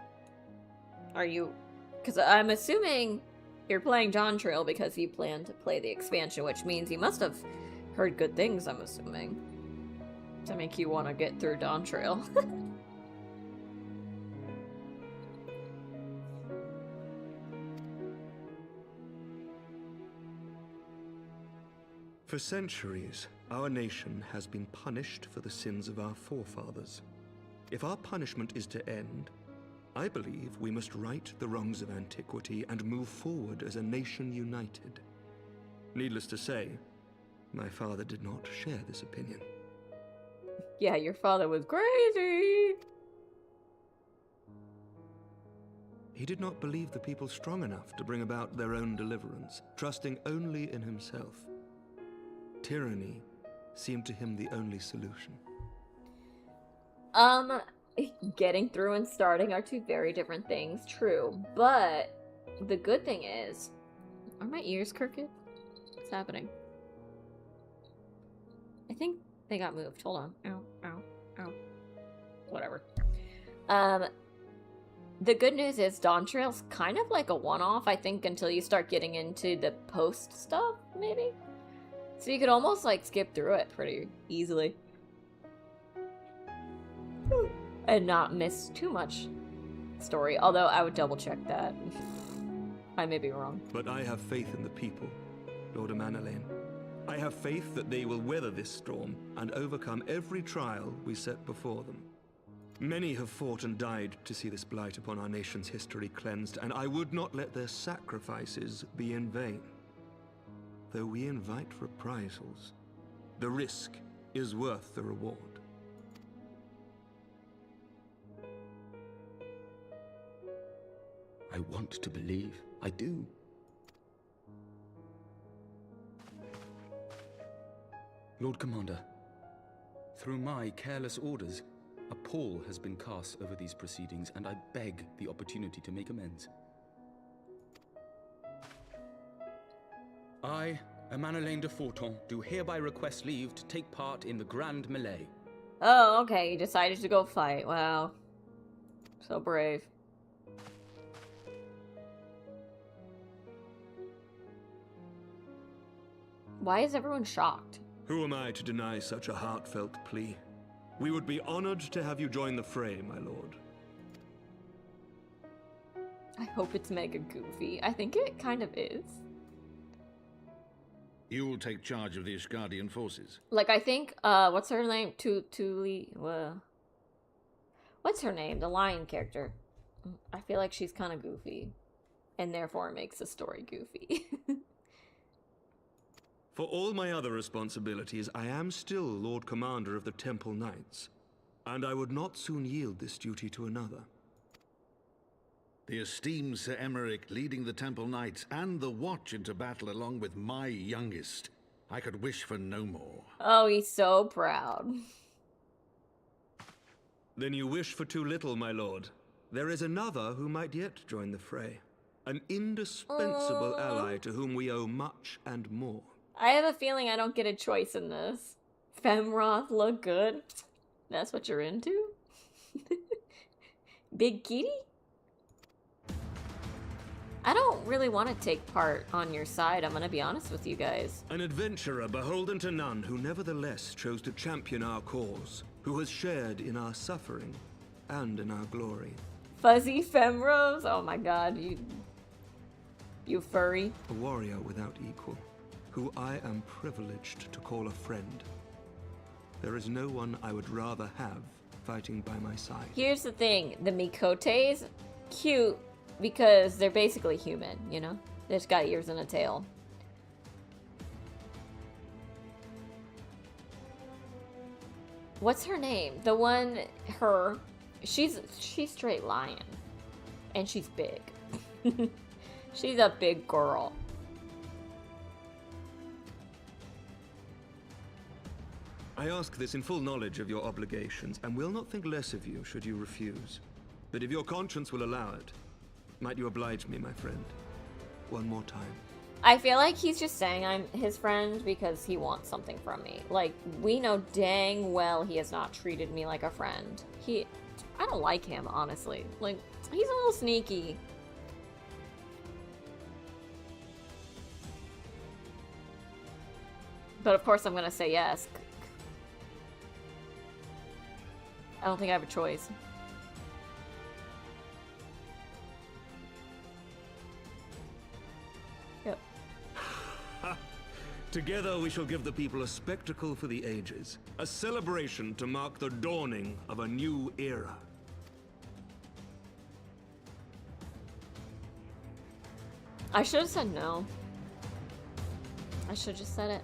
Are you... Because I'm assuming you're playing Dawn Trail because you plan to play the expansion, which means you must have heard good things, I'm assuming, to make you want to get through Dawn Trail. For centuries, our nation has been punished for the sins of our forefathers. If our punishment is to end, I believe we must right the wrongs of antiquity and move forward as a nation united. Needless to say, my father did not share this opinion. Yeah, your father was crazy! He did not believe the people strong enough to bring about their own deliverance, trusting only in himself. Tyranny seemed to him the only solution. Getting through and starting are two very different things, true. But the good thing is... Are my ears crooked? What's happening? I think they got moved. Hold on. Ow, ow, ow. Whatever. The good news is Dawn Trail's kind of like a one-off, I think, until you start getting into the post stuff, maybe? So you could almost, like, skip through it pretty easily. And not miss too much story, although I would double-check that. I may be wrong. But I have faith in the people, Lord Amanalain. I have faith that they will weather this storm and overcome every trial we set before them. Many have fought and died to see this blight upon our nation's history cleansed, and I would not let their sacrifices be in vain. Though we invite reprisals, the risk is worth the reward. I want to believe. I do. Lord Commander, through my careless orders, a pall has been cast over these proceedings, and I beg the opportunity to make amends. I, Amanalain de Forton, do hereby request leave to take part in the Grand Melee. Oh, okay, you decided to go fight. Wow. So brave. Why is everyone shocked? Who am I to deny such a heartfelt plea? We would be honored to have you join the fray, my lord. I hope it's mega goofy. I think it kind of is. You will take charge of the Ishgardian forces. Like, I think, what's her name? Tuli, what's her name? The lion character. I feel like she's kind of goofy. And therefore it makes the story goofy. For all my other responsibilities, I am still Lord Commander of the Temple Knights. And I would not soon yield this duty to another. The esteemed Sir Emmerich leading the Temple Knights and the Watch into battle along with my youngest. I could wish for no more. Oh, he's so proud. Then you wish for too little, my lord. There is another who might yet join the fray. An indispensable ally to whom we owe much and more. I have a feeling I don't get a choice in this. Femroth look good? That's what you're into? Big kitty? I don't really want to take part on your side, I'm gonna be honest with you guys. An adventurer beholden to none who nevertheless chose to champion our cause, who has shared in our suffering and in our glory. Fuzzy Femrose? Oh my god, you furry. A warrior without equal, who I am privileged to call a friend. There is no one I would rather have fighting by my side. Here's the thing, the Mikotes, cute because they're basically human, you know? They just got ears and a tail. What's her name? The one, she's straight lion. And she's big. She's a big girl. I ask this in full knowledge of your obligations, and will not think less of you should you refuse. But if your conscience will allow it, might you oblige me, my friend? One more time. I feel like he's just saying I'm his friend because he wants something from me. Like, we know dang well he has not treated me like a friend. I don't like him, honestly. Like, he's a little sneaky. But of course I'm gonna say yes. I don't think I have a choice. Yep. Together we shall give the people a spectacle for the ages. A celebration to mark the dawning of a new era. I should have said no. I should have just said it.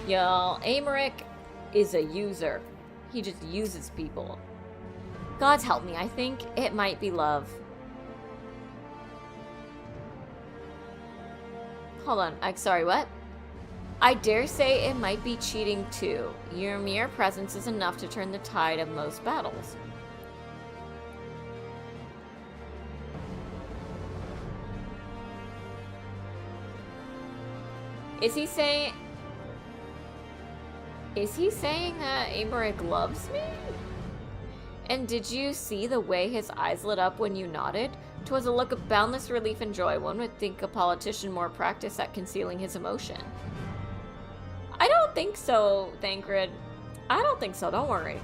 Y'all, Amaric is a user. He just uses people. God help me, I think it might be love. Hold on, I'm sorry, what? I dare say it might be cheating too. Your mere presence is enough to turn the tide of most battles. Is he saying that Amaric loves me? And did you see the way his eyes lit up when you nodded? 'Twas a look of boundless relief and joy. One would think a politician more practiced at concealing his emotion. I don't think so, Thancred. I don't think so, don't worry.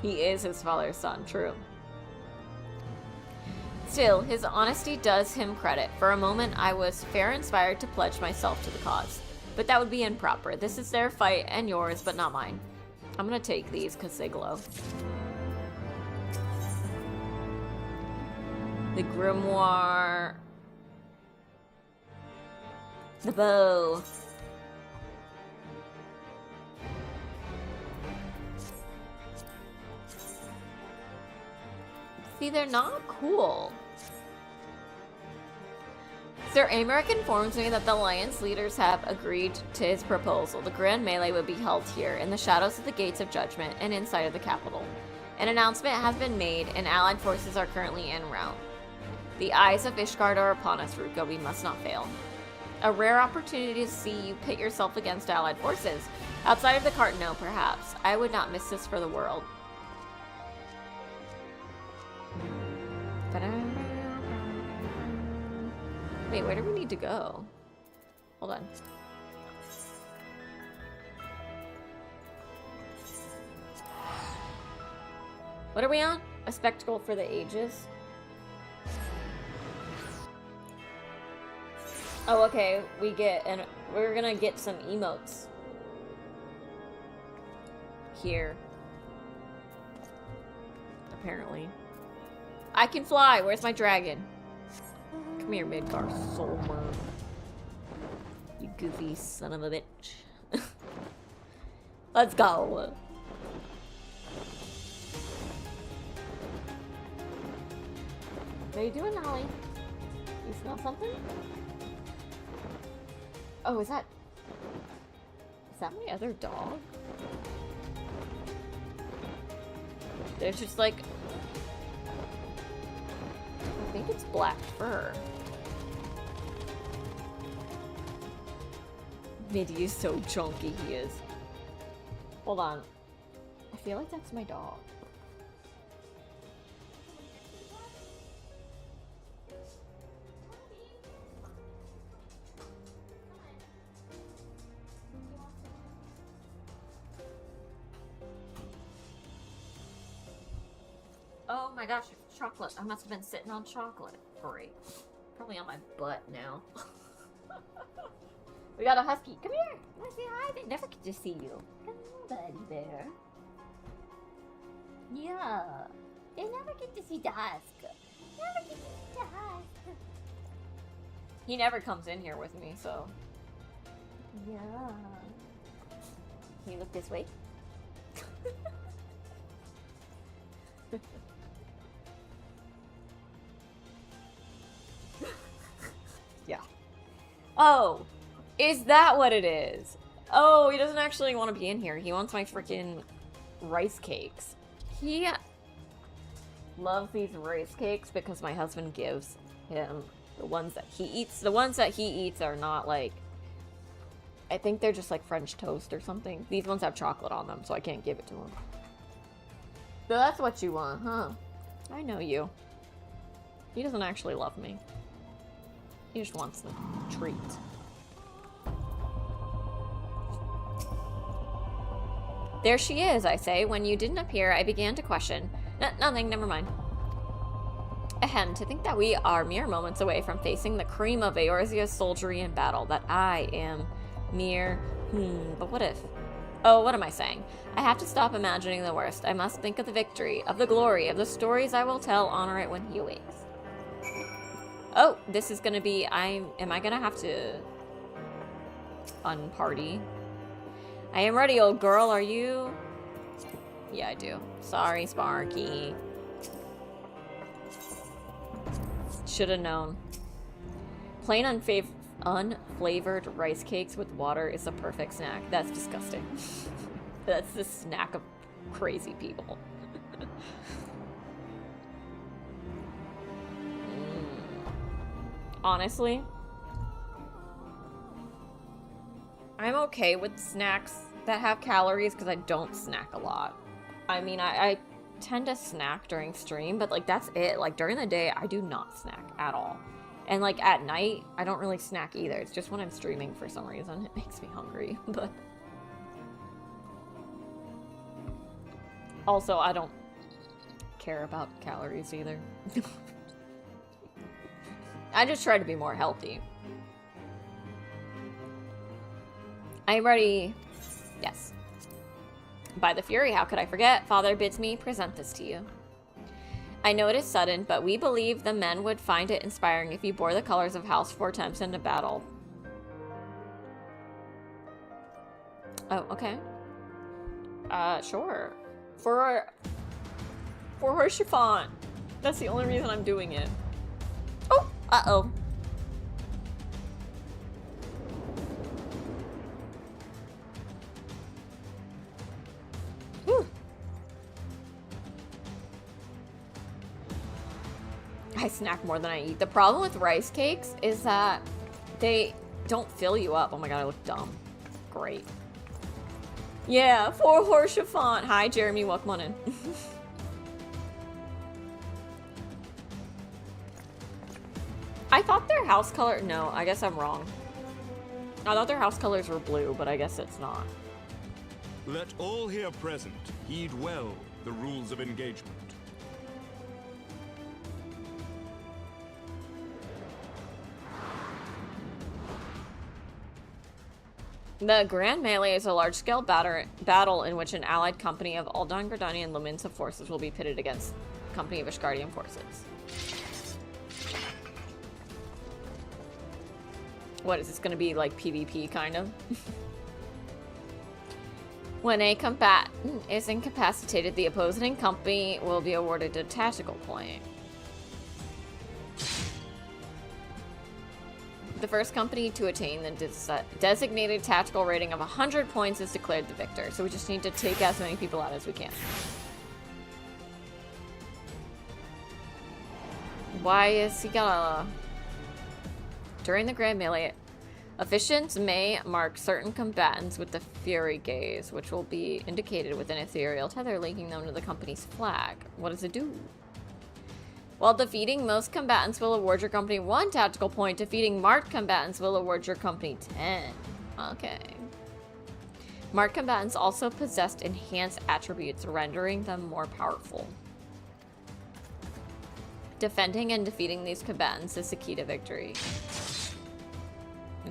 He is his father's son, true. Still, his honesty does him credit. For a moment, I was fair inspired to pledge myself to the cause. But that would be improper. This is their fight and yours, but not mine. I'm gonna take these because they glow. The grimoire. The bow. See, they're not cool. Sir Amaric informs me that the Alliance leaders have agreed to his proposal. The grand melee would be held here, in the shadows of the Gates of Judgment and inside of the capital. An announcement has been made, and allied forces are currently en route. The eyes of Ishgard are upon us, Ruka. We must not fail. A rare opportunity to see you pit yourself against allied forces. Outside of the cart, no, perhaps. I would not miss this for the world. Wait, where do we need to go? Hold on. What are we on? A spectacle for the ages. Oh, okay. We're gonna get some emotes here. Apparently. I can fly. Where's my dragon? Come here, Midgar Solmer. You goofy son of a bitch. Let's go. What are you doing, Ollie? You smell something? Oh, is that my other dog? There's just like, I think it's black fur. Mindy is so chunky, he is. Hold on. I feel like that's my dog. Oh my gosh, chocolate. I must have been sitting on chocolate. Great. Probably on my butt now. We got a husky. Come here. Wanna say hi? They never get to see you. Come on, buddy bear. Yeah. They never get to see Dusk. Never get to see Dusk. He never comes in here with me, so. Yeah. Can you look this way? Yeah. Oh, is that what it is? Oh, he doesn't actually want to be in here. He wants my freaking rice cakes. He loves these rice cakes because my husband gives him the ones that he eats. The ones that he eats are not like, I think they're just like French toast or something. These ones have chocolate on them, so I can't give it to him. So that's what you want, huh? I know you. He doesn't actually love me. He just wants the treat. There she is, I say. When you didn't appear, I began to question. Nothing, never mind. Ahem, to think that we are mere moments away from facing the cream of Eorzea's soldiery in battle. That I am mere... but what if? Oh, what am I saying? I have to stop imagining the worst. I must think of the victory, of the glory, of the stories I will tell, honor it when he awakes. Oh, this is gonna be... Am I gonna have to... unparty? I am ready, old girl. Are you? Yeah, I do. Sorry, Sparky. Should've known. Plain unflavored rice cakes with water is a perfect snack. That's disgusting. That's the snack of crazy people. Honestly, I'm okay with snacks that have calories because I don't snack a lot. I mean, I tend to snack during stream, but like that's it. Like during the day, I do not snack at all. And like at night, I don't really snack either. It's just when I'm streaming for some reason, it makes me hungry. But also, I don't care about calories either. I just try to be more healthy. I'm ready. Yes. By the Fury, how could I forget? Father bids me present this to you. I know it is sudden, but we believe the men would find it inspiring if you bore the colors of House Fortemps into battle. Oh, okay. Sure. For her chiffon. That's the only reason I'm doing it. Oh! Uh-oh. Whew. I snack more than I eat. The problem with rice cakes is that they don't fill you up. Oh my god, I look dumb. Great. Yeah, for horse chiffon. Hi, Jeremy. Welcome on in. I thought their house color... No, I guess I'm wrong. I thought their house colors were blue, but I guess it's not. Let all here present heed well the rules of engagement. The Grand Melee is a large-scale battle in which an allied company of Aldan, Gridani, and Lominsa forces will be pitted against a company of Ishgardian forces. What, is this going to be like PvP, kind of? When a combatant is incapacitated, the opposing company will be awarded a tactical point. The first company to attain the designated tactical rating of 100 points is declared the victor. So we just need to take as many people out as we can. Why is he gonna... During the Grand Melee, officiants may mark certain combatants with the Fury Gaze, which will be indicated with an ethereal tether linking them to the company's flag. What does it do? While defeating most combatants will award your company 1 tactical point, defeating marked combatants will award your company 10. Okay. Marked combatants also possessed enhanced attributes, rendering them more powerful. Defending and defeating these combatants is the key to victory.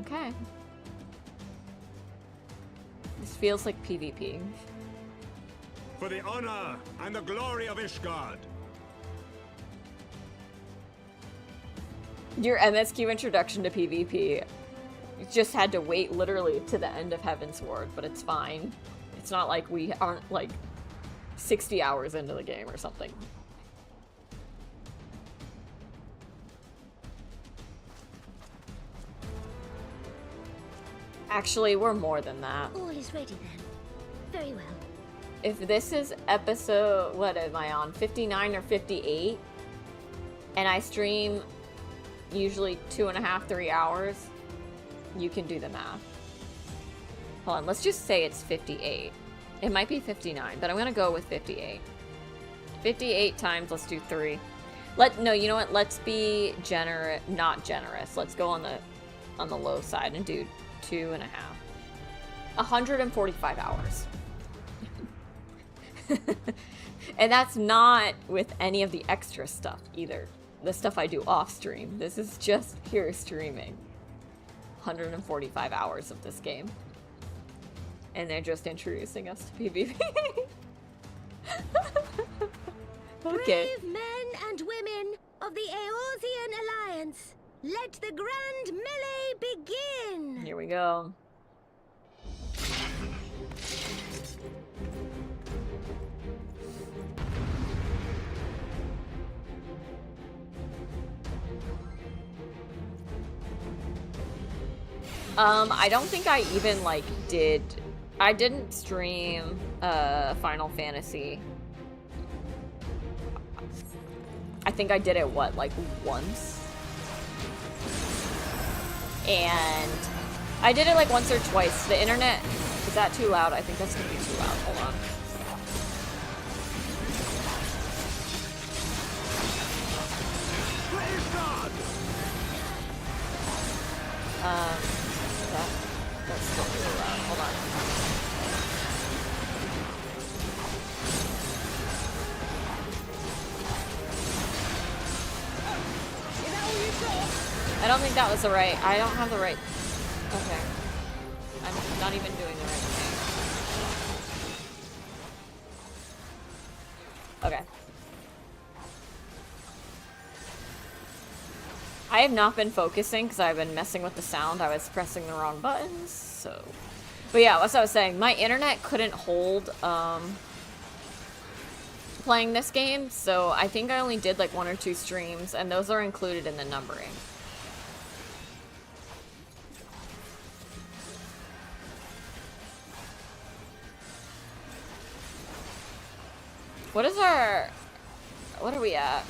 Okay. This feels like PvP. For the honor and the glory of Ishgard. Your MSQ introduction to PvP. You just had to wait literally to the end of Heavensward, but it's fine. It's not like we aren't like 60 hours into the game or something. Actually, we're more than that. All is ready then. Very well. If this is episode, what am I on, 59 or 58, and I stream usually 2.5, 3 hours, you can do the math. Hold on, let's just say it's 58. It might be 59, but I'm gonna go with 58. 58 times, let's do 3. No, you know what? Let's be not generous. Let's go on the low side and do 2.5. 145 hours. And that's not with any of the extra stuff either. The stuff I do off stream. This is just pure streaming. 145 hours of this game. And they're just introducing us to PvP. Okay. Brave men and women of the Eorzean Alliance, let the Grand Melee begin! Here we go. I don't think I even, like, I didn't stream, Final Fantasy. I think I did it, what, like, once? And I did it, like, once or twice. The internet, is that too loud? I think that's gonna be too loud. Hold on. That's still really loud. Hold on. I don't think that was the right. I don't have the right. Okay. I'm not even doing the right thing. Okay. I have not been focusing because I've been messing with the sound. I was pressing the wrong buttons, so. But yeah, as I was saying, my internet couldn't hold playing this game, so I think I only did like 1 or 2 streams, and those are included in the numbering. What are we at?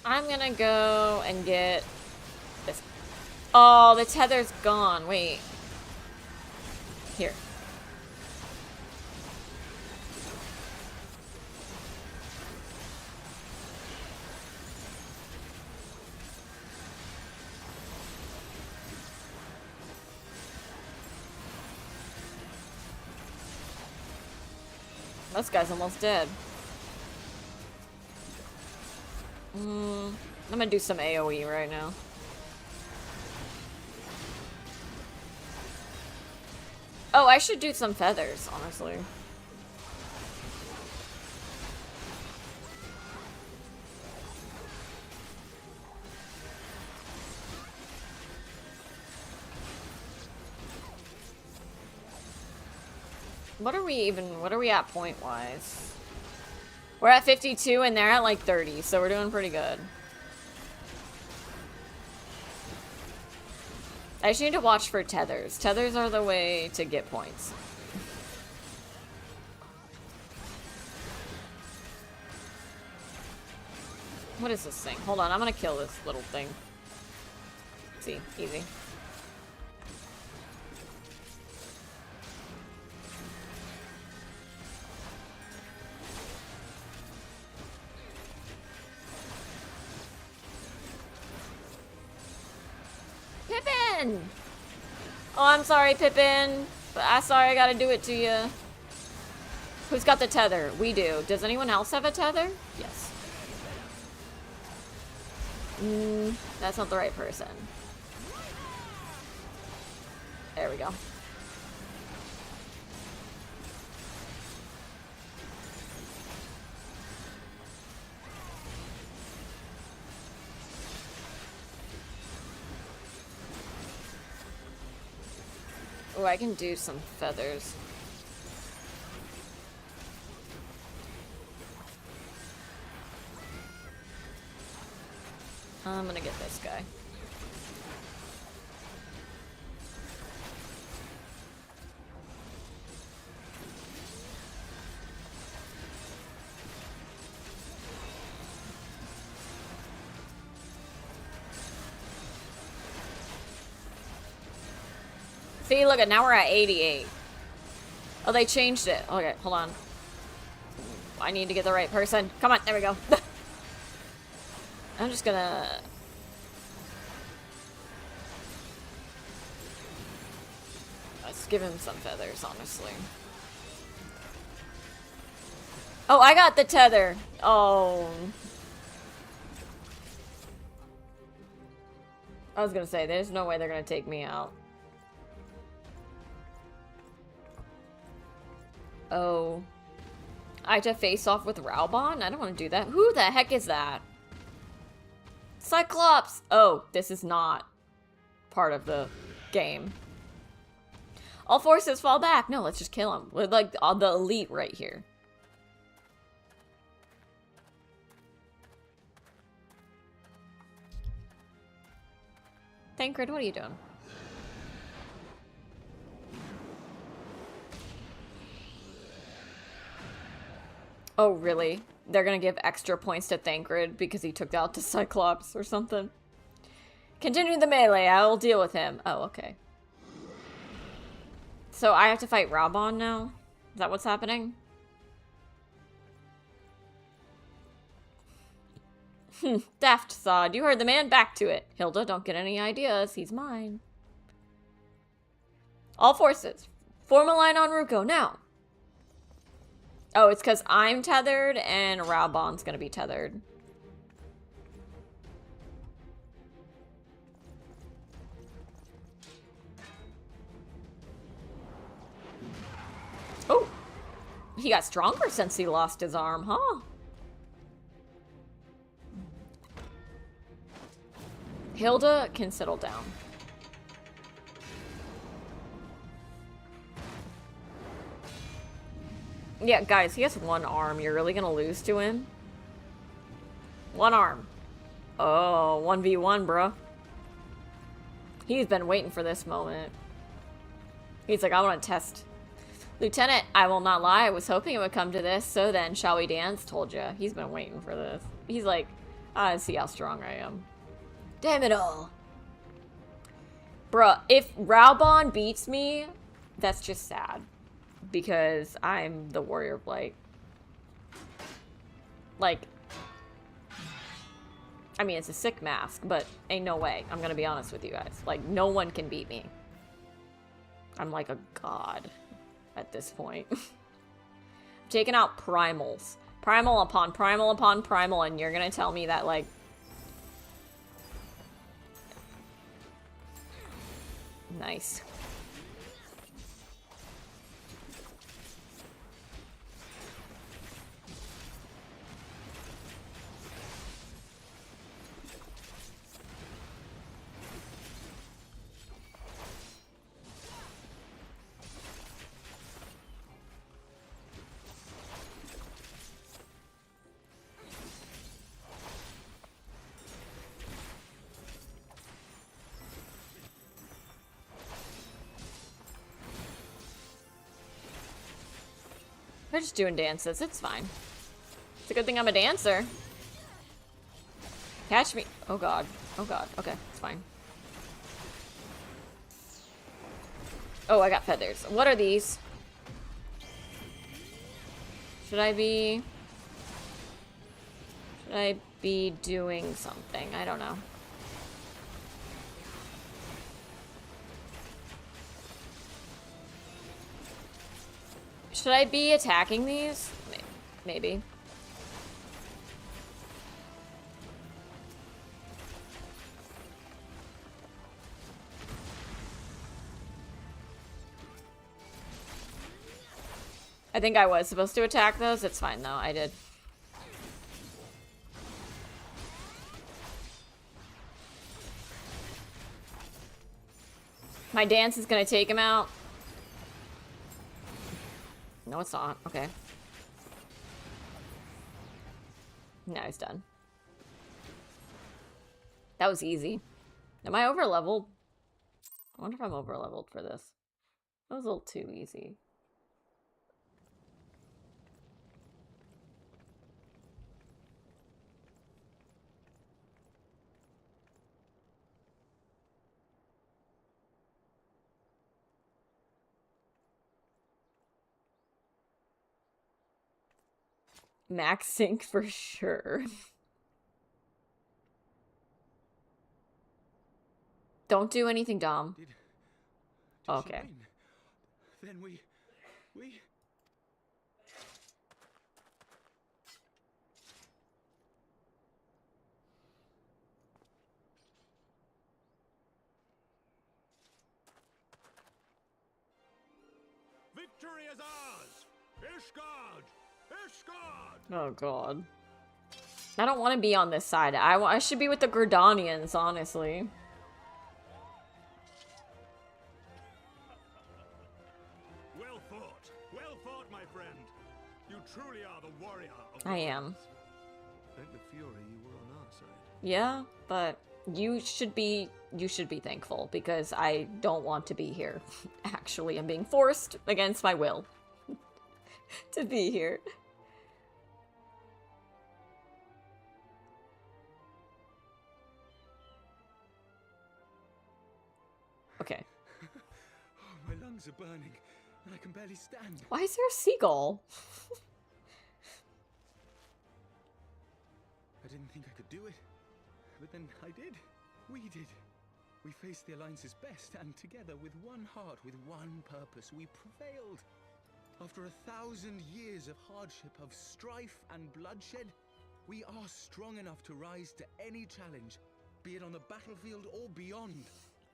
I'm gonna go and get Oh, the tether's gone. Wait. Here. This guy's almost dead. I'm gonna do some AoE right now. Oh, I should do some feathers, honestly. What are we at point-wise? We're at 52 and they're at like 30, so we're doing pretty good. I just need to watch for tethers. Tethers are the way to get points. What is this thing? Hold on, I'm gonna kill this little thing. See, easy. Pippin! Oh, I'm sorry, Pippin. But I'm sorry I gotta do it to you. Who's got the tether? We do. Does anyone else have a tether? Yes. That's not the right person. There we go. Oh, I can do some feathers. I'm gonna get this guy. See, look at now we're at 88. Oh, they changed it. Okay, hold on. I need to get the right person. Come on, there we go. I'm just gonna... Let's give him some feathers, honestly. Oh, I got the tether. Oh. I was gonna say, there's no way they're gonna take me out. Oh. I have to face off with Raubon? I don't want to do that. Who the heck is that? Cyclops! Oh, this is not part of the game. All forces fall back. No, let's just kill him. We're like on the elite right here. Thancred, what are you doing? Oh, really? They're gonna give extra points to Thancred because he took out the Cyclops or something. Continue the melee. I will deal with him. Oh, okay. So I have to fight Raubon now? Is that what's happening? Daft Sod. You heard the man. Back to it. Hilda, don't get any ideas. He's mine. All forces. Form a line on Ruko now. Oh, it's because I'm tethered and Raubon's gonna be tethered. Oh! He got stronger since he lost his arm, huh? Hilda can settle down. Yeah, guys, he has one arm. You're really gonna lose to him? One arm. Oh, 1v1, bro. He's been waiting for this moment. He's like, I want to test. Lieutenant, I will not lie. I was hoping it would come to this. So then, shall we dance? Told ya. He's been waiting for this. He's like, I see how strong I am. Damn it all. Bruh, if Raubon beats me, that's just sad. Because I'm the Warrior of Light. Like, I mean, it's a sick mask, but ain't no way. I'm gonna be honest with you guys. Like, no one can beat me. I'm like a god at this point. I'm taking out primals. Primal upon primal upon primal, and you're gonna tell me that, like... Nice. They're just doing dances. It's fine. It's a good thing I'm a dancer. Catch me. Oh god. Oh god. Okay, it's fine. Oh, I got feathers. What are these? Should I be doing something? I don't know. Should I be attacking these? Maybe. I think I was supposed to attack those. It's fine though. I did. My dance is gonna take him out. No, it's not. Okay. Now he's done. That was easy. Am I over leveled? I wonder if I'm over leveled for this. That was a little too easy. Max sync for sure. Don't do anything dumb. Did Okay. Then we... Victory is ours! Ishgard! Ishgard! Oh god. I don't want to be on this side. I should be with the Gerdanians, honestly. Well fought, my friend. You truly are the warrior of I am. Thank the Fury you were on our side. Yeah, but you should be thankful because I don't want to be here. Actually, I'm being forced against my will to be here. Okay. Oh, my lungs are burning, and I can barely stand. Why is there a seagull? I didn't think I could do it, but then I did. We did. We faced the Alliance's best, and together, with one heart, with one purpose, we prevailed. After 1,000 years of hardship, of strife and bloodshed, we are strong enough to rise to any challenge, be it on the battlefield or beyond.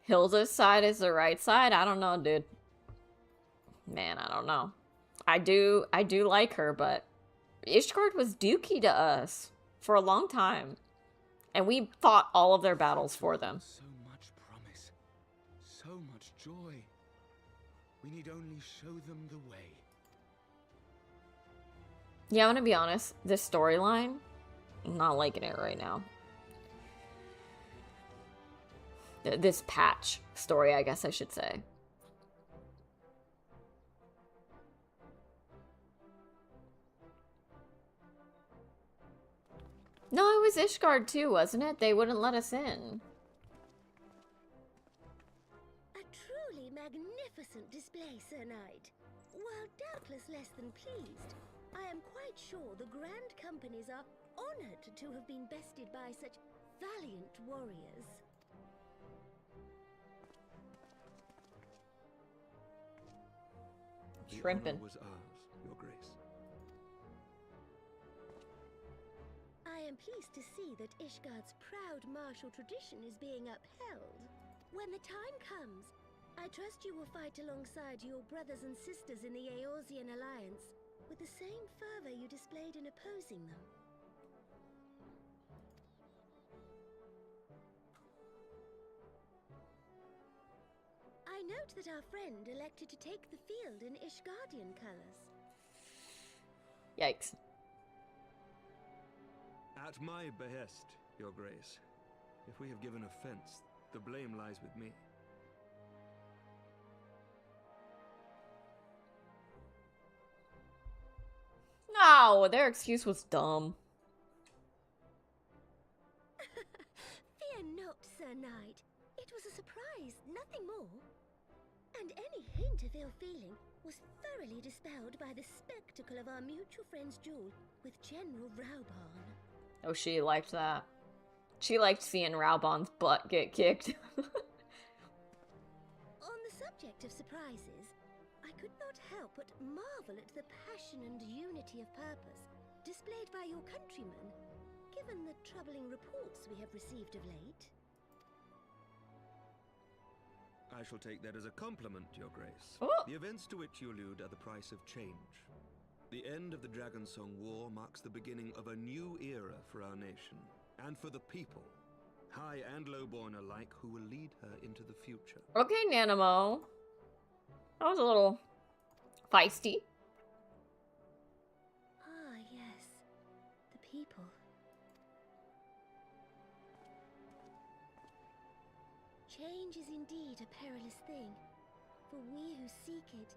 Hilda's side is the right side? I don't know, dude. Man, I don't know. I do like her, but Ishgard was dookie to us for a long time. And we fought all of their battles for them. So much promise, so much joy. We need only show them the way. Yeah, I'm gonna be honest. This storyline, I'm not liking it right now. This patch story, I guess I should say. No, it was Ishgard too, wasn't it? They wouldn't let us in. magnificent display, Sir Knight. While doubtless less than pleased, I am quite sure the Grand Companies are honored to have been bested by such valiant warriors. The Shrimpin'. honor was ours, Your Grace. I am pleased to see that Ishgard's proud martial tradition is being upheld. When the time comes, I trust you will fight alongside your brothers and sisters in the Eorzean Alliance with the same fervor you displayed in opposing them. I note that our friend elected to take the field in Ishgardian colors. Yikes. At my behest, Your Grace. If we have given offense, the blame lies with me. No, their excuse was dumb. Fear not, Sir Knight. It was a surprise, nothing more. And any hint of ill feeling was thoroughly dispelled by the spectacle of our mutual friend's duel with General Rauban. Oh, she liked that. She liked seeing Raubon's butt get kicked. On the subject of surprises, I could not help but marvel at the passion and unity of purpose displayed by your countrymen, given the troubling reports we have received of late. I shall take that as a compliment, Your Grace. Oh. The events to which you allude are the price of change. The end of the Dragonsong War marks the beginning of a new era for our nation, and for the people, high and lowborn alike, who will lead her into the future. Okay, Nanamo. That was a little feisty. Ah, yes. The people. Change is indeed a perilous thing, for we who seek it,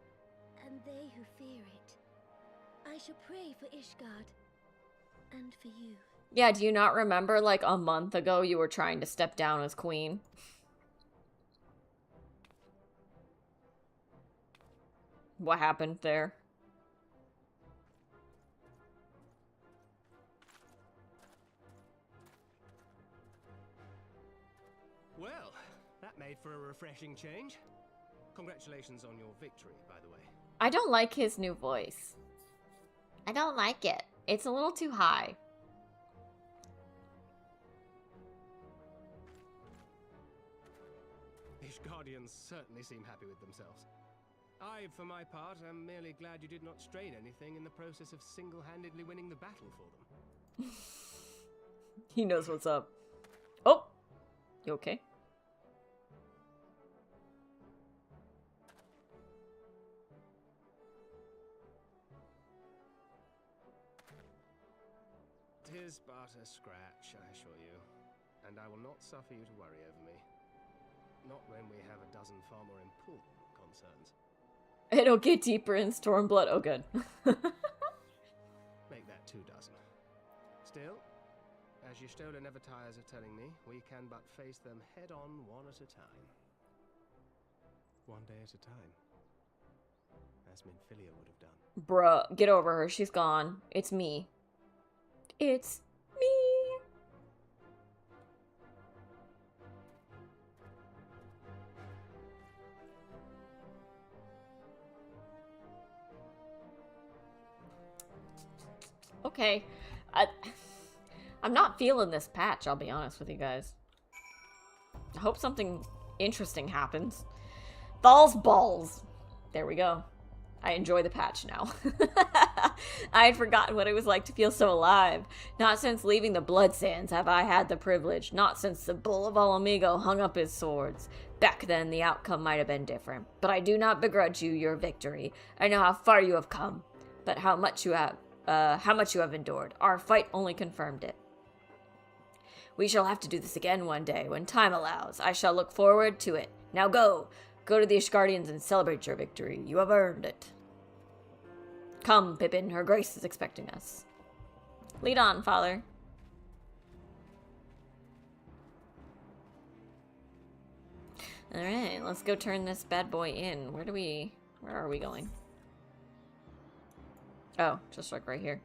and they who fear it. I shall pray for Ishgard, and for you. Yeah, do you not remember, like, a month ago you were trying to step down as queen? What happened there? Well, that made for a refreshing change. Congratulations on your victory, by the way. I don't like his new voice. I don't like it. It's a little too high. Ishgardians certainly seem happy with themselves. I, for my part, am merely glad you did not strain anything in the process of single-handedly winning the battle for them. He knows what's up. Oh! You okay? Tis but a scratch, I assure you, and I will not suffer you to worry over me. Not when we have a dozen far more important concerns. It'll get deeper in Stormblood. Oh, good. Make that 2 dozen. Still, as your stola never tires of telling me, we can but face them head-on one at a time. One day at a time. As Minfilia would have done. Bruh, get over her. She's gone. It's me. It's me. Okay. I'm not feeling this patch, I'll be honest with you guys. I hope something interesting happens. Thal's balls. There we go. I enjoy the patch now. I had forgotten what it was like to feel so alive. Not since leaving the Blood Sands have I had the privilege. Not since the Bull of Alamigo hung up his swords. Back then, the outcome might have been different. But I do not begrudge you your victory. I know how far you have come. But how much you have endured. Our fight only confirmed it. We shall have to do this again one day, when time allows. I shall look forward to it. Now go! Go to the Ishgardians and celebrate your victory. You have earned it. Come, Pippin. Her Grace is expecting us. Lead on, Father. Alright, let's go turn this bad boy in. Where are we going? Oh, just like right here.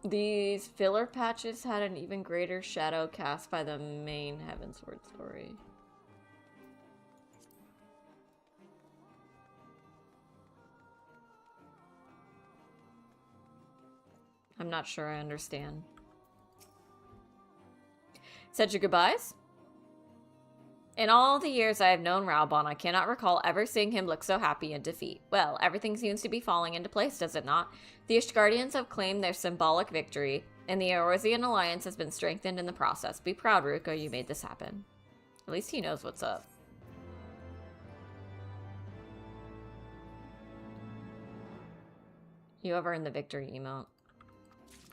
These filler patches had an even greater shadow cast by the main Heavensward story. I'm not sure I understand. Said your goodbyes? In all the years I have known Raubon, I cannot recall ever seeing him look so happy in defeat. Well, everything seems to be falling into place, does it not? The Ishgardians have claimed their symbolic victory, and the Eorzean alliance has been strengthened in the process. Be proud, Ruko, you made this happen. At least he knows what's up. You have earned the victory emote.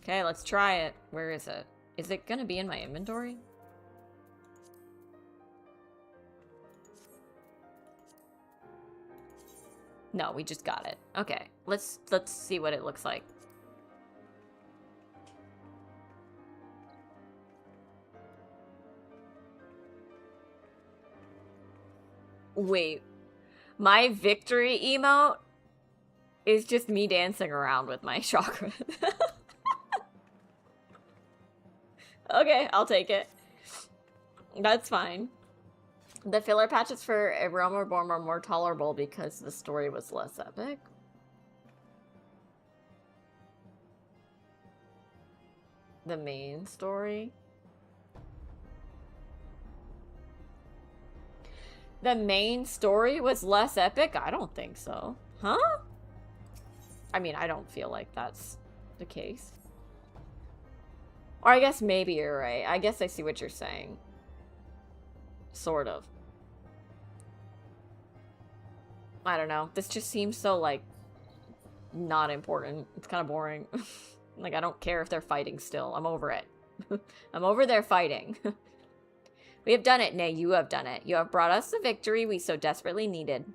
Okay, let's try it. Where is it? Is it gonna be in my inventory? No, we just got it. Okay, let's see what it looks like. Wait, my victory emote is just me dancing around with my chakra. Okay, I'll take it. That's fine. The filler patches for A Realm Reborn were more tolerable because the story was less epic. The main story? The main story was less epic? I don't think so. Huh? I mean, I don't feel like that's the case. Or I guess maybe you're right. I guess I see what you're saying. Sort of. I don't know. This just seems so, like, not important. It's kind of boring. Like, I don't care if they're fighting still. I'm over it. I'm over their fighting. We have done it. Nay, you have done it. You have brought us the victory we so desperately needed.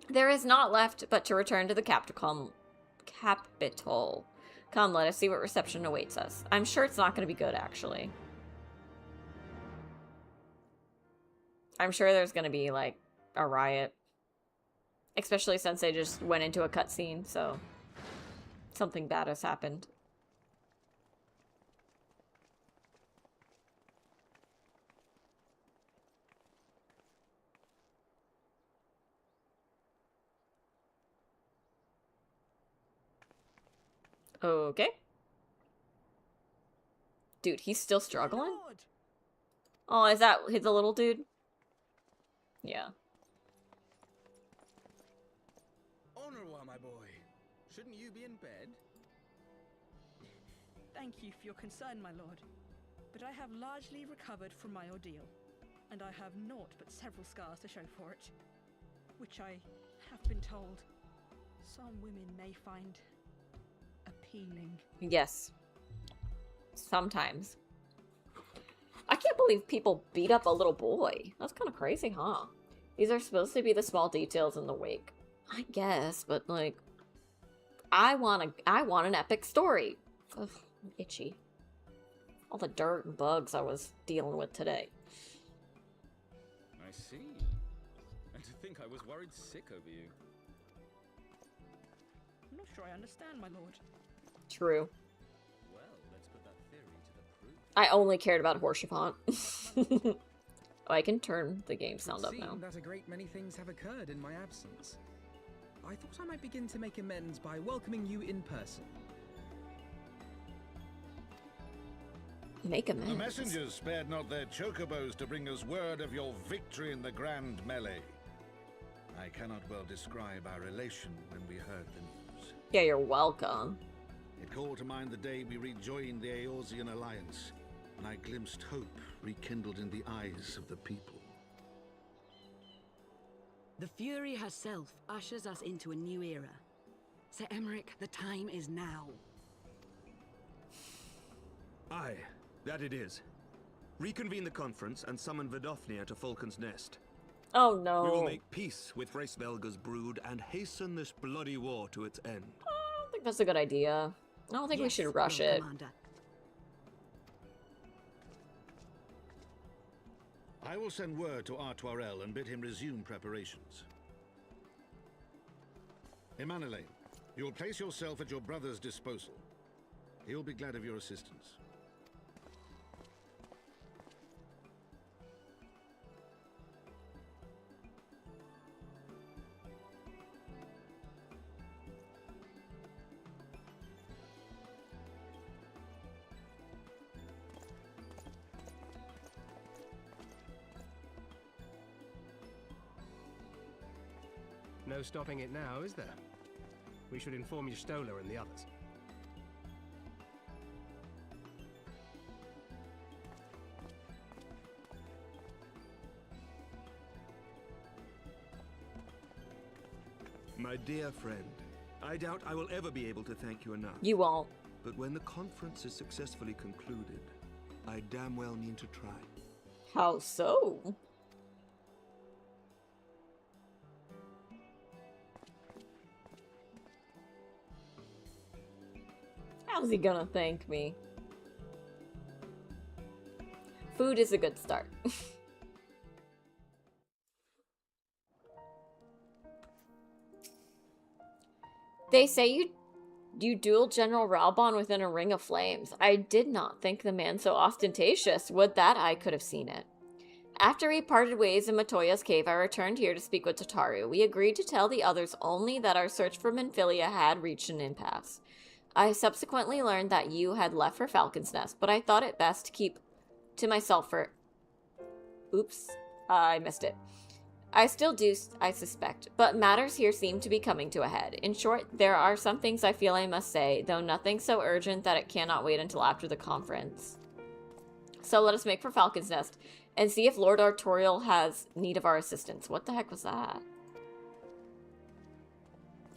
There is naught left but to return to the capital. Come, let us see what reception awaits us. I'm sure it's not going to be good, actually. I'm sure there's going to be, like, a riot. Especially since they just went into a cutscene, so something bad has happened. Okay. Dude, he's still struggling? Oh, is that the little dude? Yeah. Honorwa, my boy. Shouldn't you be in bed? Thank you for your concern, my lord. But I have largely recovered from my ordeal, and I have naught but several scars to show for it, which I have been told some women may find appealing. Yes. Sometimes. I can't believe people beat up a little boy. That's kind of crazy, huh? These are supposed to be the small details in the wake. I guess, but like, I want an epic story. Ugh, I'm itchy. All the dirt and bugs I was dealing with today. I see. And to think I was worried sick over you. I'm not sure I understand, my lord. True. Well, let's put that theory to the proof. I only cared about Horsefant. Oh, I can turn the game sound up now. That a great many things have occurred in my absence. I thought I might begin to make amends by welcoming you in person. Make amends. The messengers spared not their chocobos to bring us word of your victory in the grand melee. I cannot well describe our elation when we heard the news. Yeah, you're welcome. It called to mind the day we rejoined the Eorzean alliance, and I glimpsed hope rekindled in the eyes of the people. The Fury herself ushers us into a new era. Sir Emmerich, the time is now. Aye, that it is. Reconvene the conference and summon Vidofnir to Falcon's Nest. Oh no. We will make peace with Hraesvelga's brood and hasten this bloody war to its end. I don't think that's a good idea. I don't think we should rush it. Commander. I will send word to Artoirel and bid him resume preparations. Emanuele, you'll place yourself at your brother's disposal. He'll be glad of your assistance. No stopping it now, is there? We should inform Stola and the others. My dear friend, I doubt I will ever be able to thank you enough. You won't. But when the conference is successfully concluded, I damn well mean to try. How so? How's he gonna thank me? Food is a good start. They say you duel General Ralbon within a ring of flames. I did not think the man so ostentatious. Would that I could have seen it. After we parted ways in Matoya's cave, I returned here to speak with Tataru. We agreed to tell the others only that our search for Minfilia had reached an impasse. I subsequently learned that you had left for Falcon's Nest, but I thought it best to keep to myself for... Oops, I missed it. I still do, I suspect, but matters here seem to be coming to a head. In short, there are some things I feel I must say, though nothing so urgent that it cannot wait until after the conference. So let us make for Falcon's Nest, and see if Lord Artorial has need of our assistance. What the heck was that?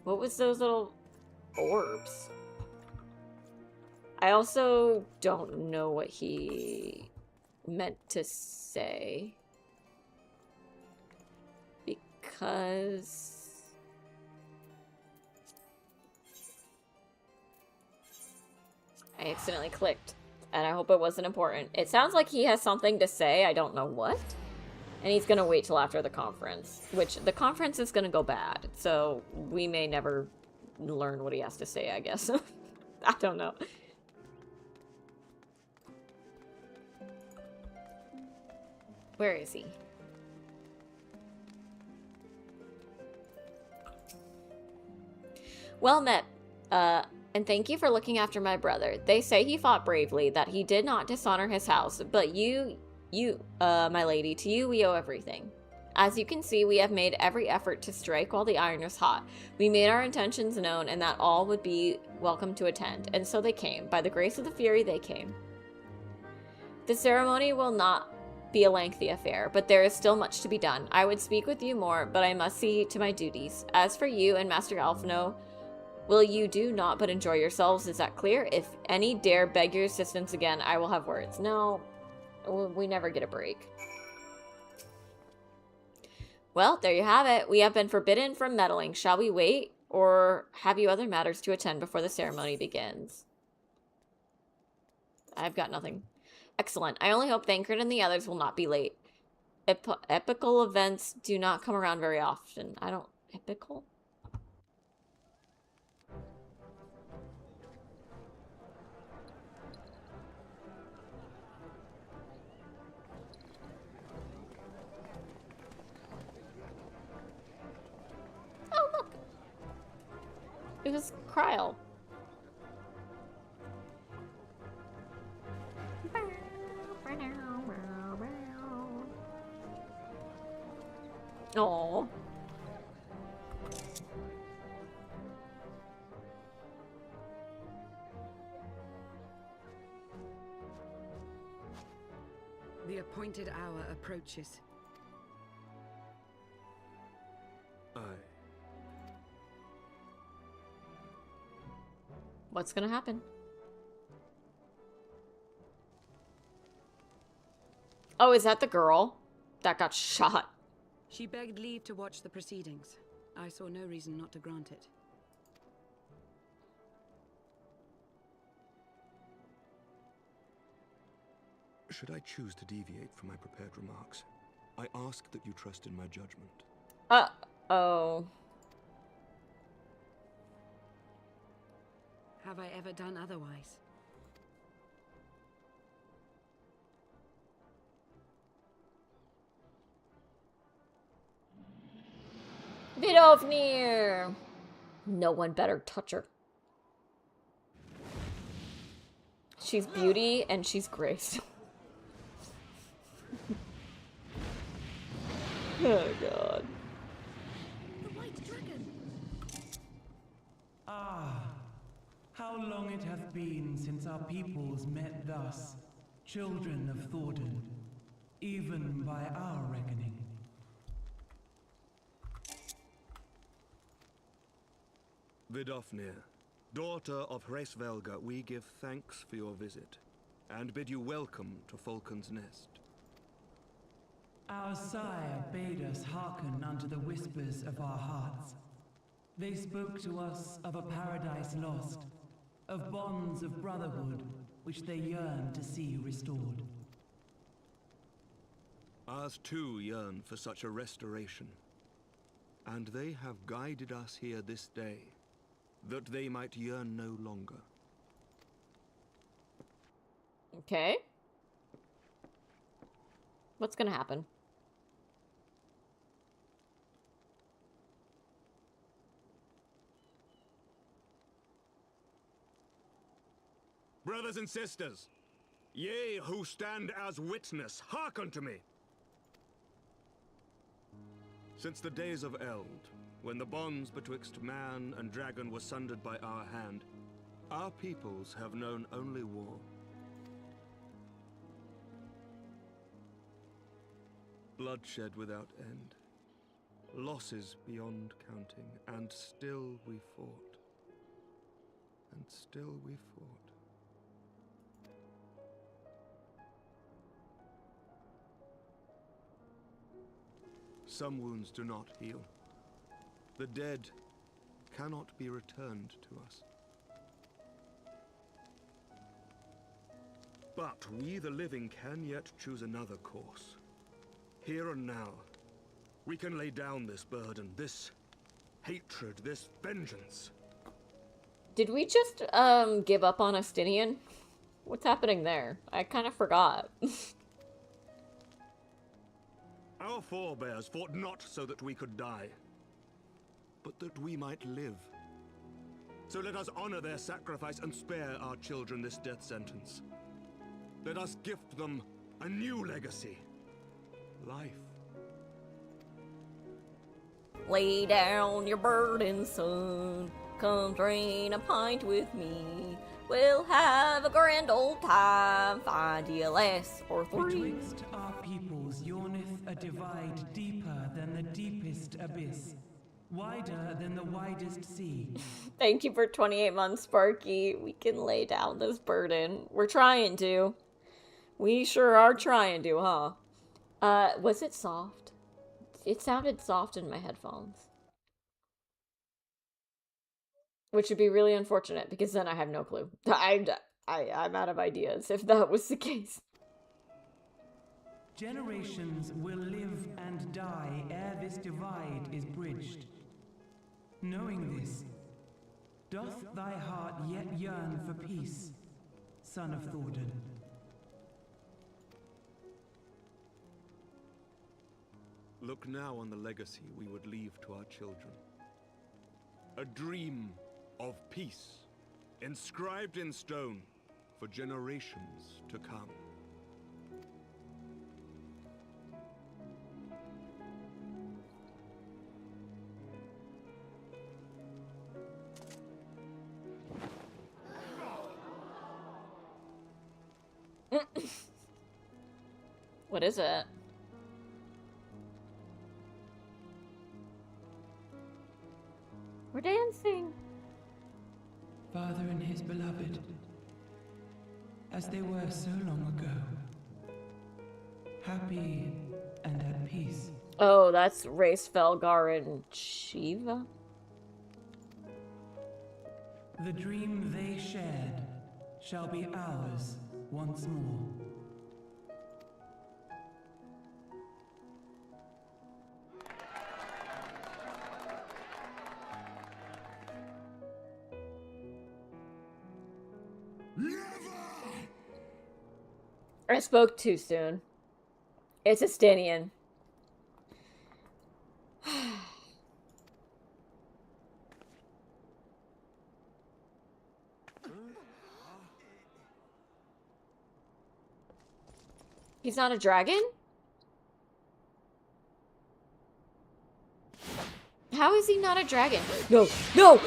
What was those little orbs? I also don't know what he meant to say. Because... I accidentally clicked. And I hope it wasn't important. It sounds like he has something to say. I don't know what. And he's going to wait till after the conference. Which, the conference is going to go bad. So, we may never learn what he has to say, I guess. I don't know. Where is he? Well met, and thank you for looking after my brother. They say he fought bravely, that he did not dishonor his house, but my lady, to you we owe everything. As you can see, we have made every effort to strike while the iron is hot. We made our intentions known and that all would be welcome to attend, and so they came. By the grace of the Fury, they came. The ceremony will not be a lengthy affair, but there is still much to be done. I would speak with you more, but I must see to my duties. As for you and Master Alphino, will you do naught but enjoy yourselves? Is that clear? If any dare beg your assistance again, I will have words. No, we never get a break. Well, there you have it. We have been forbidden from meddling. Shall we wait, or have you other matters to attend before the ceremony begins? I've got nothing. Excellent. I only hope Thancred and the others will not be late. Epical events do not come around very often. I don't... Epical? Oh, look. It was Kryl. Oh. The appointed hour approaches. Aye. What's gonna happen? Oh, is that the girl that got shot? She begged leave to watch the proceedings. I saw no reason not to grant it. should I choose to deviate from my prepared remarks, I ask that you trust in my judgment. Uh-oh. Have I ever done otherwise? Vidovnir! No one better touch her. She's beauty and she's grace. Oh god. The White Dragon! Ah, how long it hath been since our peoples met thus, children of Thordan, even by our reckoning. Vidofnir, daughter of Hraesvelga, we give thanks for your visit, and bid you welcome to Falcon's Nest. Our sire bade us hearken unto the whispers of our hearts. They spoke to us of a paradise lost, of bonds of brotherhood which they yearn to see restored. Ours too yearn for such a restoration, and they have guided us here this day, that they might yearn no longer. Okay. What's gonna happen? Brothers and sisters, ye who stand as witness, hearken to me. Since the days of Eld, when the bonds betwixt man and dragon were sundered by our hand, our peoples have known only war. Bloodshed without end, losses beyond counting, and still we fought. And still we fought. Some wounds do not heal. The dead cannot be returned to us. But we, the living, can yet choose another course. Here and now, we can lay down this burden, this hatred, this vengeance. Did we just, give up on Estinian? What's happening there? I kind of forgot. Our forebears fought not so that we could die, but that we might live. So let us honor their sacrifice and spare our children this death sentence. Let us gift them a new legacy. Life. Lay down your burden, son. Come drain a pint with me. We'll have a grand old time. Find ye a lass or three. Betwixt our peoples yawneth a divide deeper than the deepest abyss, wider than the widest sea. Thank you for 28 months, Sparky. We can lay down this burden. We're trying to. We sure are trying to, huh? Was it soft? It sounded soft in my headphones. Which would be really unfortunate, because then I have no clue. I'm out of ideas if that was the case. Generations will live and die ere this divide is bridged. Knowing this, doth thy heart yet yearn for peace, son of Thordan? Look now on the legacy we would leave to our children. A dream of peace, inscribed in stone for generations to come. What is it? We're dancing. Father and his beloved, as they were so long ago, happy and at peace. Oh, that's Hraesvelgar and Shiva? The dream they shared shall be ours once more. I spoke too soon. It's Estinian. He's not a dragon? How is he not a dragon? No, no!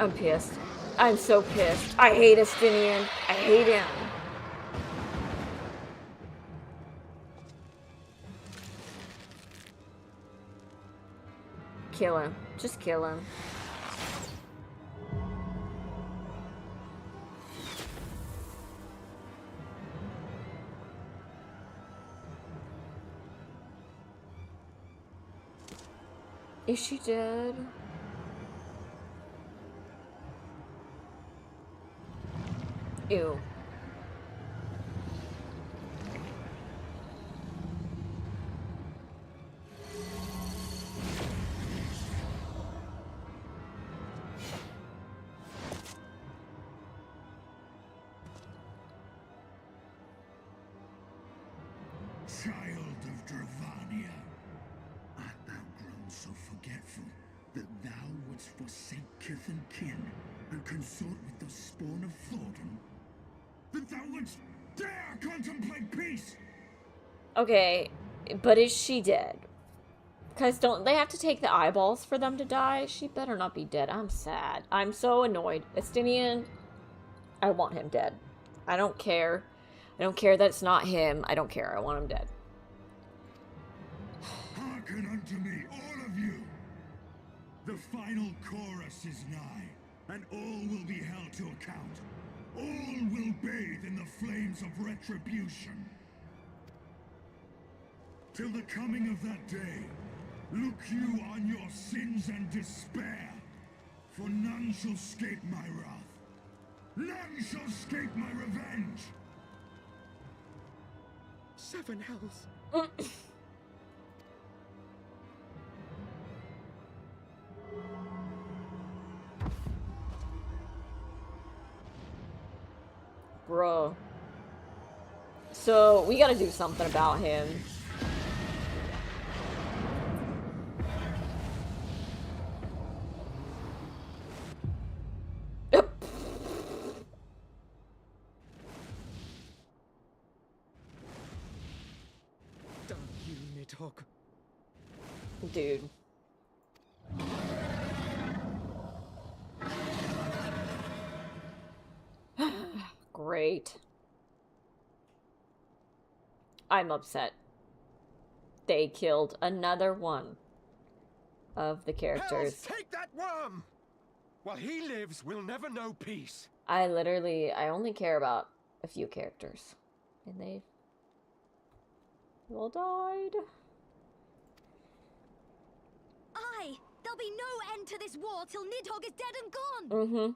I'm pissed. I'm so pissed. I hate Estinian. I hate him. Kill him. Just kill him. Is she dead? Ew. Child of Dravania, art thou grown so forgetful that thou wouldst forsake kith and kin and consort with the spawn of Thornton? That thou wouldst dare contemplate peace? Okay, but is she dead? Because don't they have to take the eyeballs for them to die? She better not be dead. I'm sad. I'm so annoyed. Estinian, I want him dead. I don't care. I don't care that it's not him. I don't care. I want him dead. Hearken unto me, all of you. The final chorus is nigh, and all will be held to account. All will bathe in the flames of retribution. Till the coming of that day, look you on your sins and despair, for none shall escape my wrath. None shall escape my revenge. Seven hells. Bro. So, we gotta do something about him. Damn you, Nidhogg. Dude. Great. I'm upset. They killed another one of the characters. Hells, take that worm! While he lives, we'll never know peace. I only care about a few characters. And they all died. Aye! There'll be no end to this war till Nidhogg is dead and gone!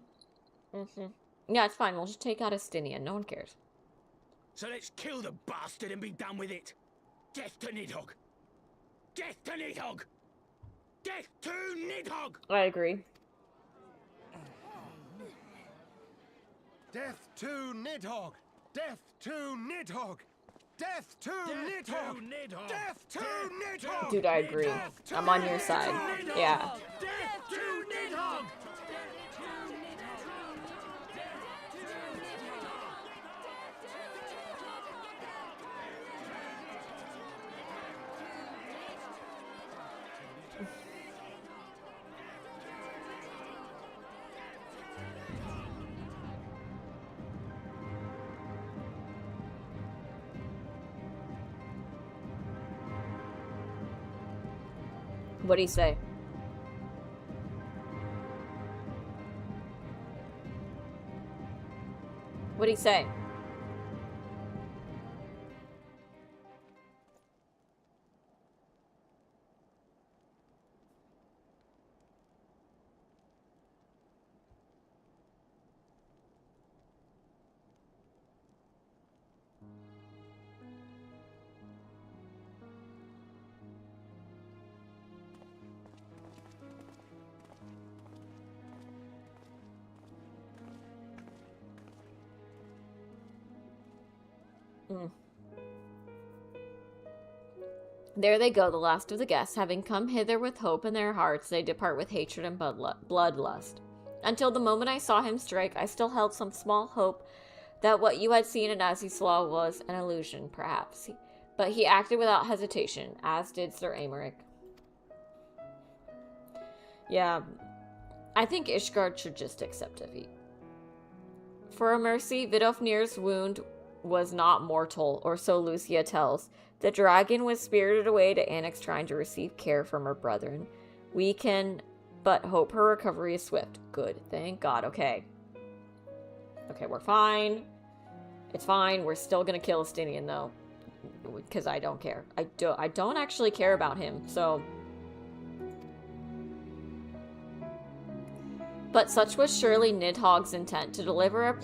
Yeah, it's fine. We'll just take out Estinian. No one cares. So let's kill the bastard and be done with it. Death to Nidhogg! Death to Nidhogg! Death to Nidhogg! I agree. Death to Nidhogg! Death to Nidhogg! Death to Nidhogg! Death to Nidhogg! Dude, I agree. I'm on your side. Yeah. Death to Nidhogg! What'd he say? What'd he say? There they go, the last of the guests. Having come hither with hope in their hearts, they depart with hatred and bloodlust. Until the moment I saw him strike, I still held some small hope that what you had seen in Azizlaw was an illusion, perhaps. But he acted without hesitation, as did Sir Aymeric. Yeah, I think Ishgard should just accept defeat. For a mercy, Vidofnir's wound was not mortal, or so Lucia tells. The dragon was spirited away to Annex, trying to receive care from her brethren. We can but hope her recovery is swift. Good, thank God. Okay. Okay, we're fine. It's fine. We're still gonna kill Estinian, though. Because I don't care. I don't actually care about him, so... But such was surely Nidhogg's intent, to deliver a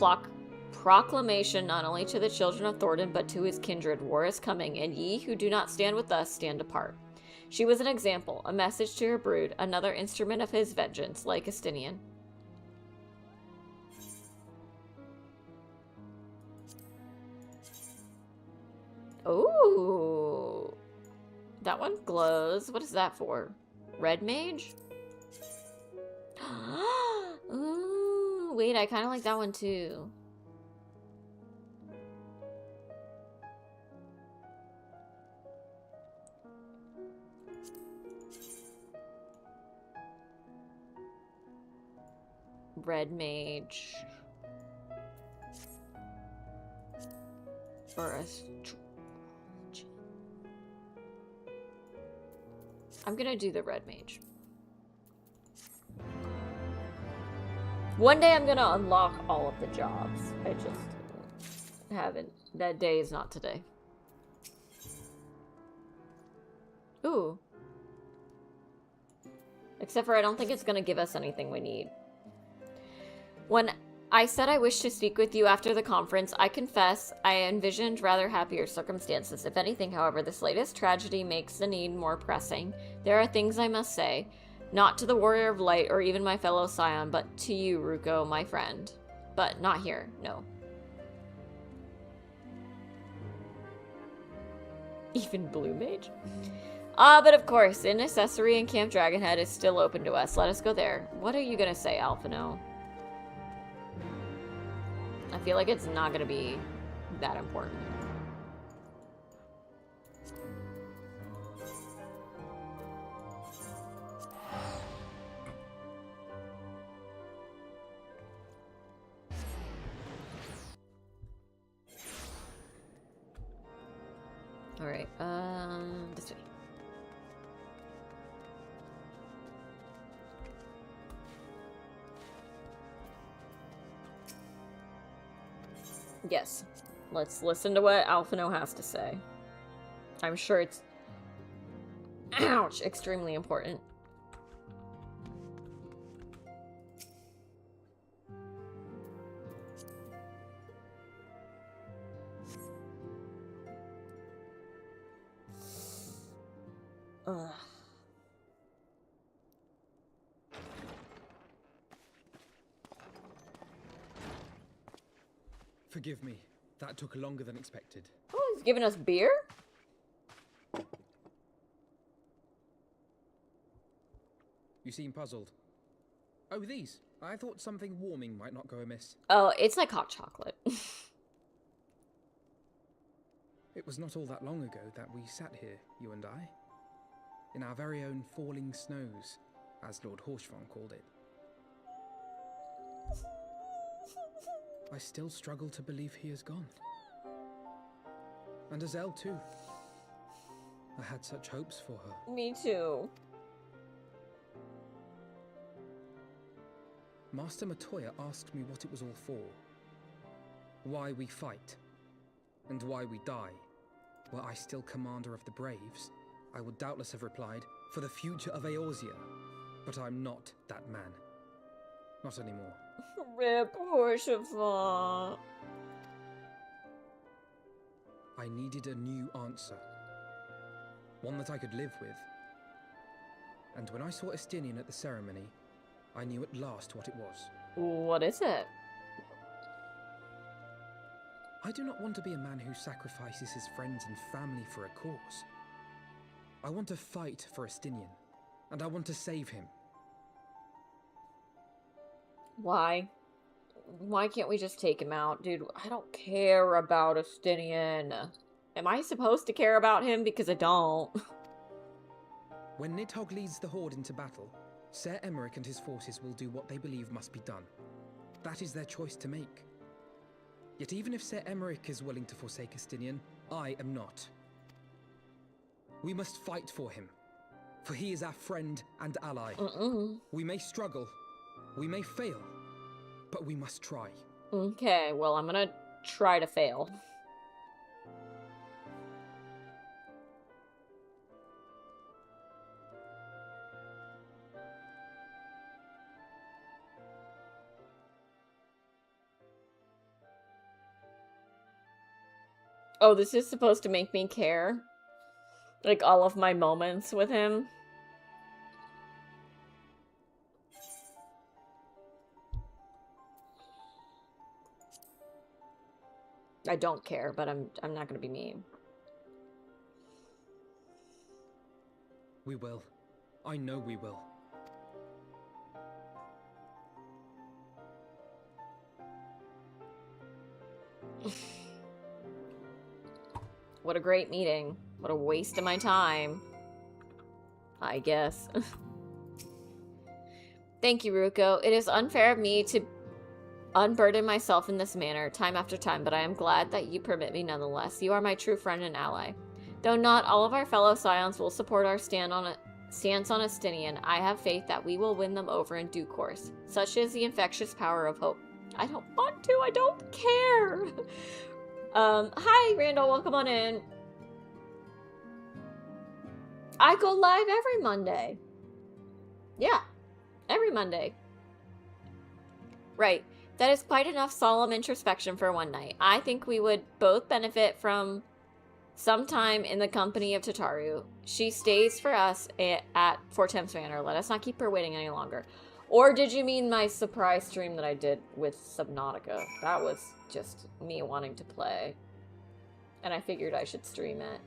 proclamation not only to the children of Thornton, but to his kindred. War is coming, and ye who do not stand with us, stand apart. She was an example, a message to her brood, another instrument of his vengeance, like Estinian. Ooh. That one glows. What is that for? Red mage? Ooh, wait, I kind of like that one too. Red mage. Or a... I'm gonna do the red mage. One day I'm gonna unlock all of the jobs. I just haven't. That day is not today. Ooh. Except for I don't think it's gonna give us anything we need. When I said I wished to speak with you after the conference, I confess I envisioned rather happier circumstances. If anything, however, this latest tragedy makes the need more pressing. There are things I must say. Not to the Warrior of Light or even my fellow scion, but to you, Ruko, my friend. But not here, no. Even Blue Mage? But of course, an accessory in Camp Dragonhead is still open to us. Let us go there. What are you gonna say, Alphino? I feel like it's not gonna be that important. Alright, this way. Yes. Let's listen to what Alphino has to say. I'm sure it's... Ouch! Extremely important. Ugh. Forgive me. That took longer than expected. Oh, he's giving us beer? You seem puzzled. Oh, these. I thought something warming might not go amiss. Oh, it's like hot chocolate. It was not all that long ago that we sat here, you and I. In our very own falling snows, as Lord Horshvon called it. I still struggle to believe he is gone. And Azelle too. I had such hopes for her. Me too. Master Matoya asked me what it was all for. Why we fight. And why we die. Were I still commander of the Braves, I would doubtless have replied, for the future of Eorzea. But I'm not that man. Not anymore. Rip Horshvon. I needed a new answer. One that I could live with. And when I saw Estinian at the ceremony, I knew at last what it was. What is it? I do not want to be a man who sacrifices his friends and family for a cause. I want to fight for Estinian, and I want to save him. Why? Why can't we just take him out? Dude, I don't care about Estinian. Am I supposed to care about him? Because I don't. When Nidhogg leads the Horde into battle, Ser Emmerich and his forces will do what they believe must be done. That is their choice to make. Yet even if Ser Emmerich is willing to forsake Estinian, I am not. We must fight for him, for he is our friend and ally. We may struggle, we may fail, but we must try. Okay, well, I'm gonna try to fail. Oh, this is supposed to make me care? Like, all of my moments with him? I don't care, but I'm not gonna be mean. We will. I know we will. What a great meeting. What a waste of my time. I guess. Thank you, Ruko. It is unfair of me to unburden myself in this manner time after time, but I am glad that you permit me nonetheless. You are my true friend and ally. Though not all of our fellow Scions will support our stance on Estinian, I have faith that we will win them over in due course. Such is the infectious power of hope. I don't want to. I don't care. Hi, Randall. Welcome on in. I go live every Monday. Yeah, every Monday. Right. That is quite enough solemn introspection for one night. I think we would both benefit from some time in the company of Tataru. She stays for us at Fort Thames Manor. Let us not keep her waiting any longer. Or did you mean my surprise stream that I did with Subnautica? That was just me wanting to play. And I figured I should stream it.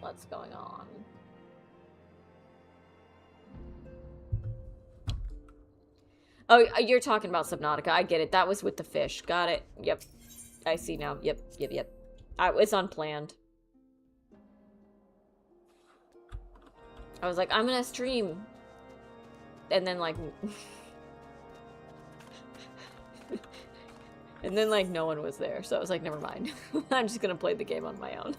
What's going on? Oh, you're talking about Subnautica. I get it. That was with the fish. Got it. Yep. I see now. Yep. It was unplanned. I was like, I'm gonna stream. And then, like... and then, like, no one was there. So I was like, never mind. I'm just gonna play the game on my own.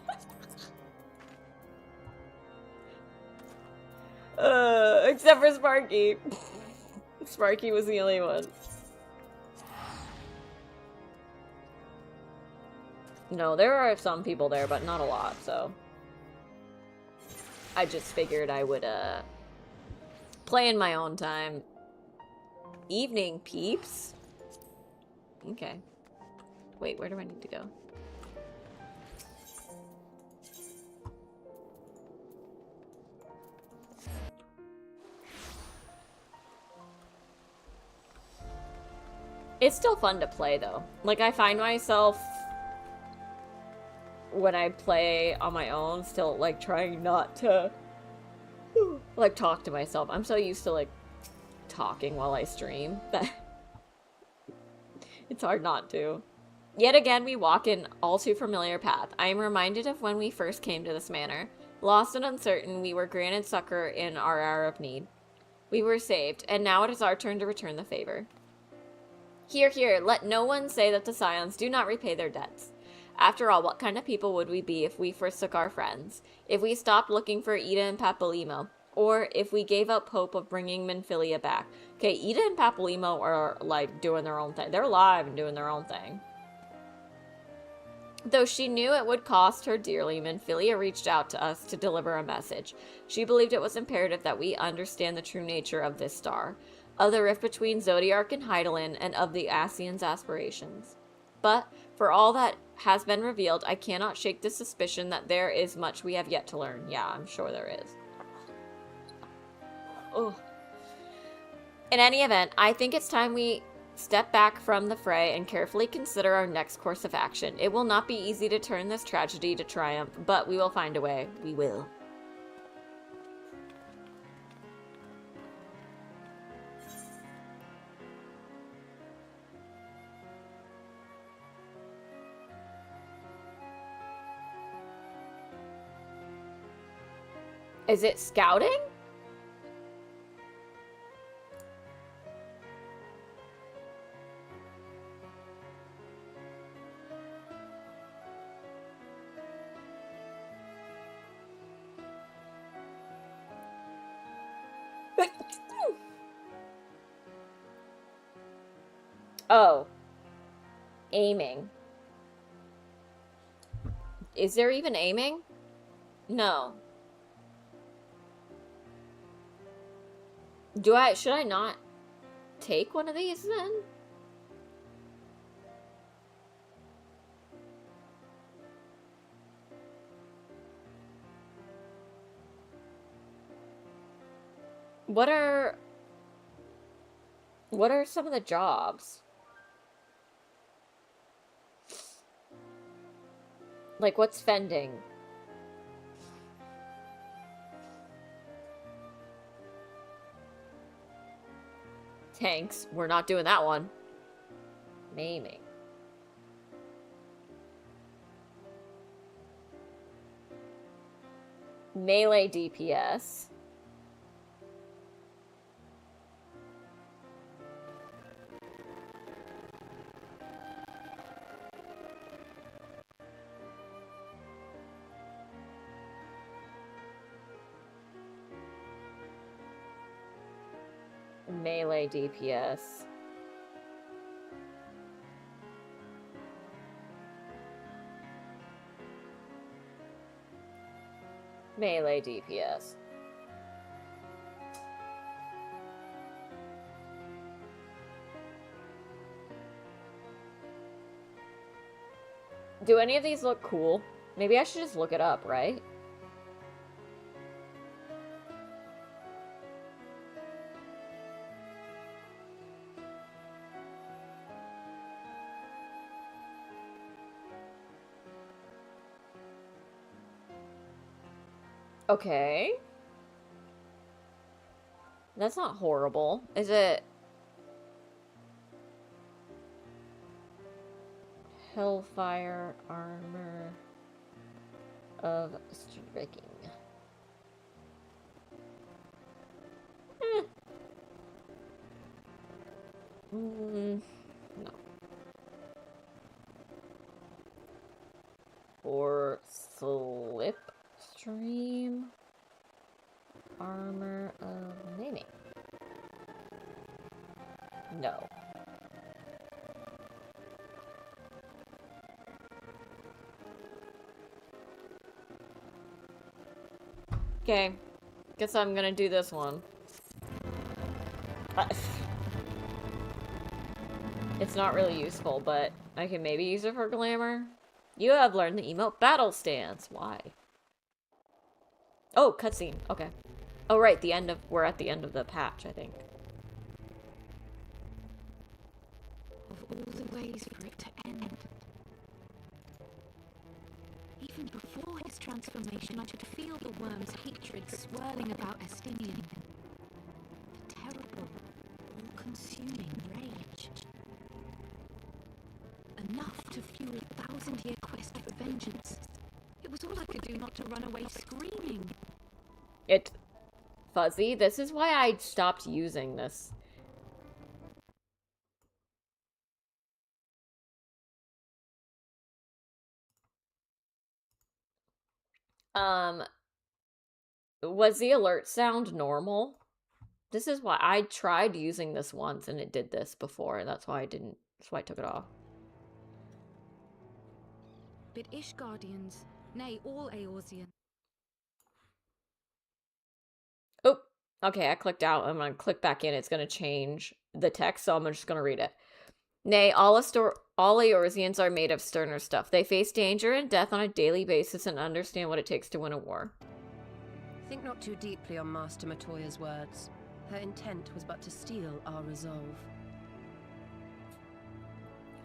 Except for Sparky. Sparky was the only one. No, there are some people there, but not a lot, so... I just figured I would, play in my own time. Evening, peeps? Okay. Wait, where do I need to go? It's still fun to play, though. Like, I find myself, when I play on my own, still, like, trying not to, like, talk to myself. I'm so used to, like, talking while I stream that it's hard not to. Yet again, we walk an all too familiar path. I am reminded of when we first came to this manor. Lost and uncertain, we were granted succor in our hour of need. We were saved, and now it is our turn to return the favor. Here, here, let no one say that the Scions do not repay their debts. After all, what kind of people would we be if we forsook our friends? If we stopped looking for Ida and Papalymo? Or if we gave up hope of bringing Minfilia back? Okay, Ida and Papalymo are, like, doing their own thing. They're alive and doing their own thing. Though she knew it would cost her dearly, Minfilia reached out to us to deliver a message. She believed it was imperative that we understand the true nature of this star, of the rift between Zodiark and Hydaelyn, and of the Ascians' aspirations. But, for all that has been revealed, I cannot shake the suspicion that there is much we have yet to learn. Yeah, I'm sure there is. Oh. In any event, I think it's time we step back from the fray and carefully consider our next course of action. It will not be easy to turn this tragedy to triumph, but we will find a way. We will. Is it scouting? Oh. Aiming. Is there even aiming? No. Should I not take one of these then? What are some of the jobs? Like, what's fending? Tanks. We're not doing that one. Maiming. Melee DPS. Melee DPS. Melee DPS. Do any of these look cool? Maybe I should just look it up, right? Okay. That's not horrible, is it? Hellfire armor of striking. No. Or slipstream armor of naming. No. Okay. Guess I'm gonna do this one. It's not really useful, but I can maybe use it for glamour. You have learned the emote battle stance. Why? Oh, cutscene. Okay. Oh, right. We're at the end of the patch, I think. Of all the ways for it to end. Even before his transformation, I could feel the worm's hatred swirling about Estinian. The terrible, all-consuming rage. Enough to fuel a 1,000-year quest for vengeance. It was all I could do not to run away screaming. Fuzzy, this is why I stopped using this. Was the alert sound normal? This is why I tried using this once and it did this before, and that's why I took it off. But Ishgardians, nay, all Eorzean. Oh, okay, I clicked out. I'm gonna click back in. It's gonna change the text, so I'm just gonna read it. Nay, all Eorzeans are made of sterner stuff. They face danger and death on a daily basis and understand what it takes to win a war. Think not too deeply on Master Matoya's words. Her intent was but to steal our resolve.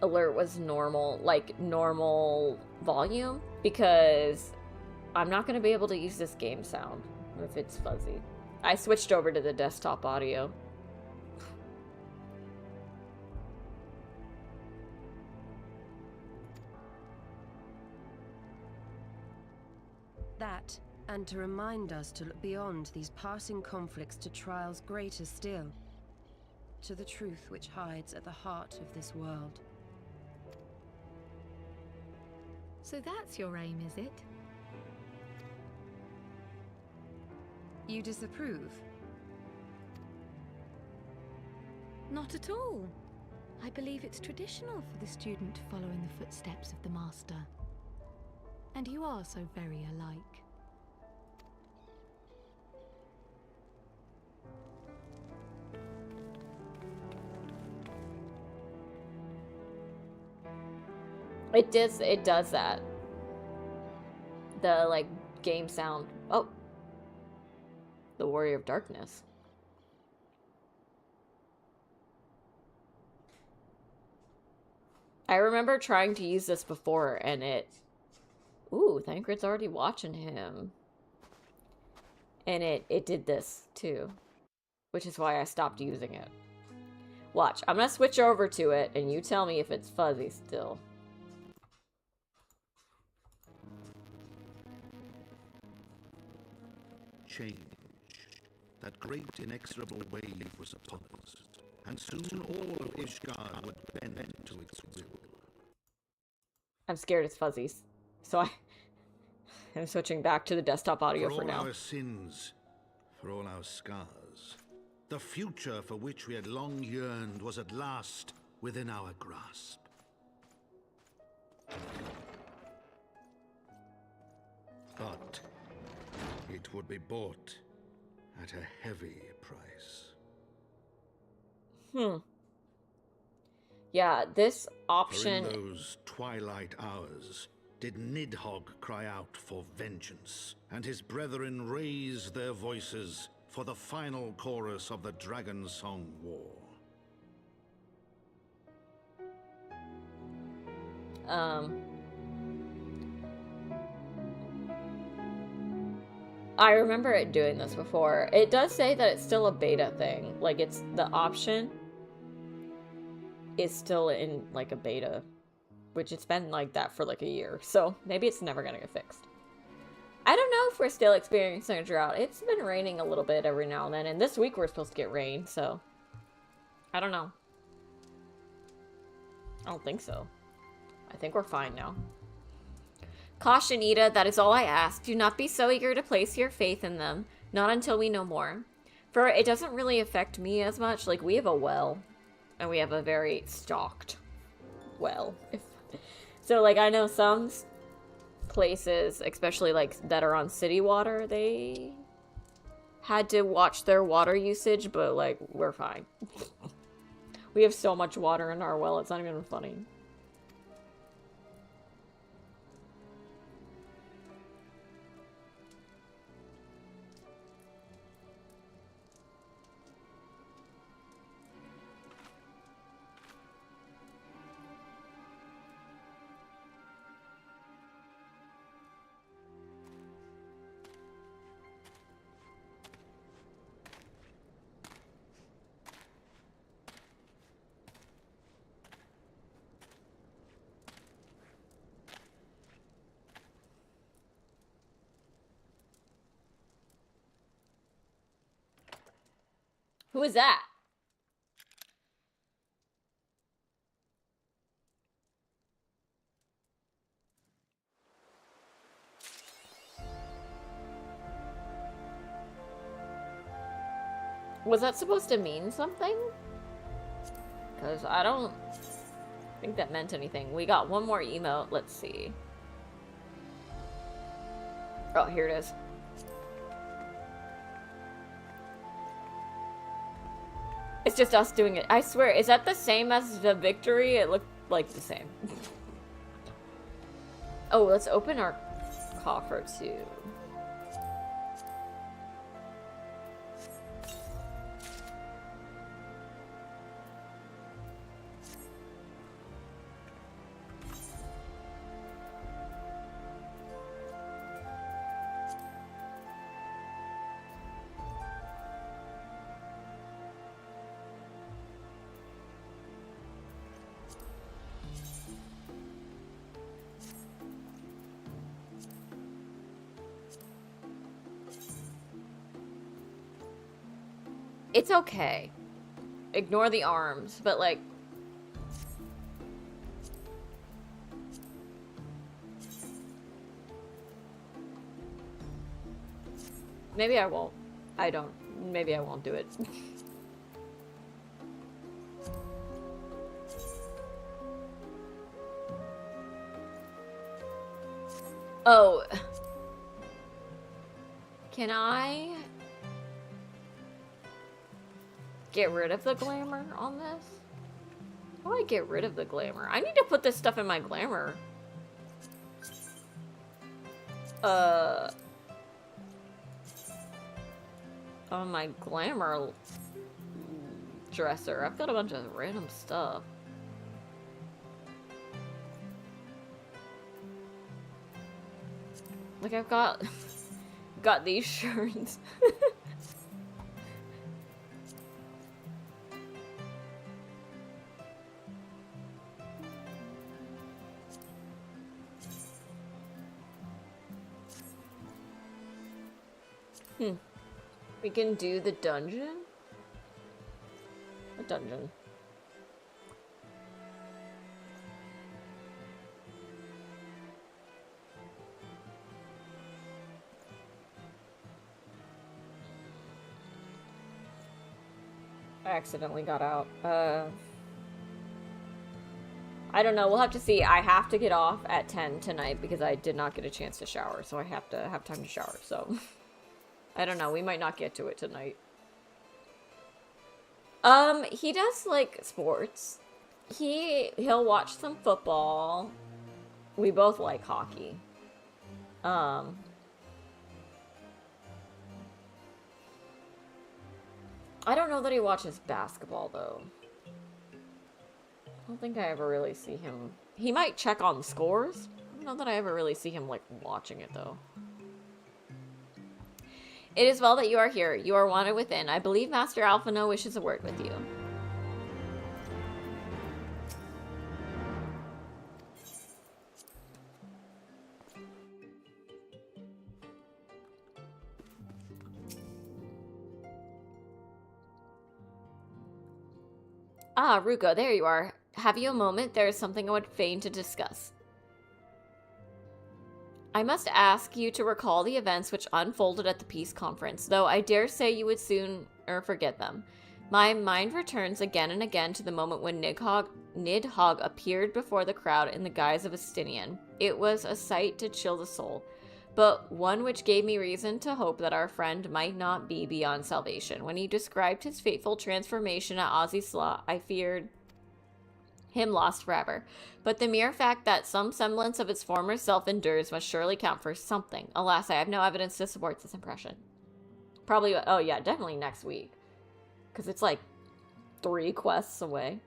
alert was normal, like normal volume, because I'm not going to be able to use this game sound if it's fuzzy. I switched over to the desktop audio. That, and to remind us to look beyond these passing conflicts to trials greater still, to the truth which hides at the heart of this world. So that's your aim, is it? You disapprove? Not at all. I believe it's traditional for the student to follow in the footsteps of the master. And you are so very alike. It does that. The, like, game sound. Oh. The Warrior of Darkness. I remember trying to use this before, and it... Ooh, Thancred's already watching him. And it did this, too. Which is why I stopped using it. Watch, I'm gonna switch over to it, and you tell me if it's fuzzy still. Change. That great inexorable wave was upon us, and soon all of Ishgard would bend to its will. I'm scared it's fuzzies, so I'm switching back to the desktop audio for now. For all our sins, for all our scars, the future for which we had long yearned was at last within our grasp. But it would be bought at a heavy price. Yeah, this option... For in those twilight hours did Nidhogg cry out for vengeance, and his brethren raise their voices for the final chorus of the Dragon Song War. I remember it doing this before. It does say that it's still a beta thing. Like, it's the option is still in, like, a beta. Which it's been like that for, like, a year. So, maybe it's never gonna get fixed. I don't know if we're still experiencing a drought. It's been raining a little bit every now and then. And this week we're supposed to get rain, so... I don't know. I don't think so. I think we're fine now. Caution, Ida, that is all I ask. Do not be so eager to place your faith in them. Not until we know more. For it doesn't really affect me as much. Like, we have a well. And we have a very stocked well. So, like, I know some places, especially, like, that are on city water, they had to watch their water usage, but, like, we're fine. We have so much water in our well, it's not even funny. Who is that? Was that supposed to mean something? Because I don't think that meant anything. We got one more emote. Let's see. Oh, here it is. It's just us doing it. I swear, is that the same as the victory? It looked like the same. Oh, let's open our coffer too. It's okay. Ignore the arms, but like... Maybe I won't. I don't. Maybe I won't do it. Oh. Can I get rid of the glamour on this? How do I get rid of the glamour? I need to put this stuff in my glamour. On my glamour dresser. I've got a bunch of random stuff. Like I've got these shirts. We can do the dungeon? A dungeon. I accidentally got out. I don't know. We'll have to see. I have to get off at 10 tonight because I did not get a chance to shower, so I have to have time to shower, so... I don't know, we might not get to it tonight. He does, like, sports. He'll watch some football. We both like hockey. I don't know that he watches basketball, though. I don't think I ever really see him. He might check on the scores. I don't know that I ever really see him, like, watching it, though. It is well that you are here. You are wanted within. I believe Master Alphino wishes a word with you. Ah, Ruko, there you are. Have you a moment? There is something I would fain to discuss. I must ask you to recall the events which unfolded at the peace conference, though I dare say you would soon forget them. My mind returns again and again to the moment when Nidhogg appeared before the crowd in the guise of a Stinian. It was a sight to chill the soul, but one which gave me reason to hope that our friend might not be beyond salvation. When he described his fateful transformation at Azisla, I feared him lost forever. But the mere fact that some semblance of its former self endures must surely count for something. Alas, I have no evidence to support this impression. Probably, oh yeah, definitely next week. Because it's like 3 quests away.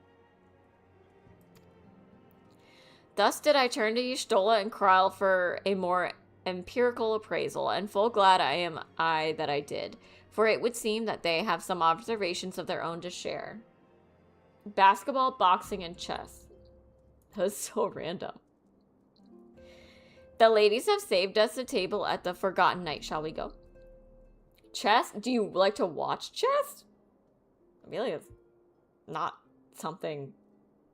Thus did I turn to Y'shtola and Krile for a more empirical appraisal, and full glad am I that I did. For it would seem that they have some observations of their own to share. Basketball, boxing, and chess. That was so random. The ladies have saved us a table at the Forgotten Night. Shall we go? Chess? Do you like to watch chess? I feel like it's not something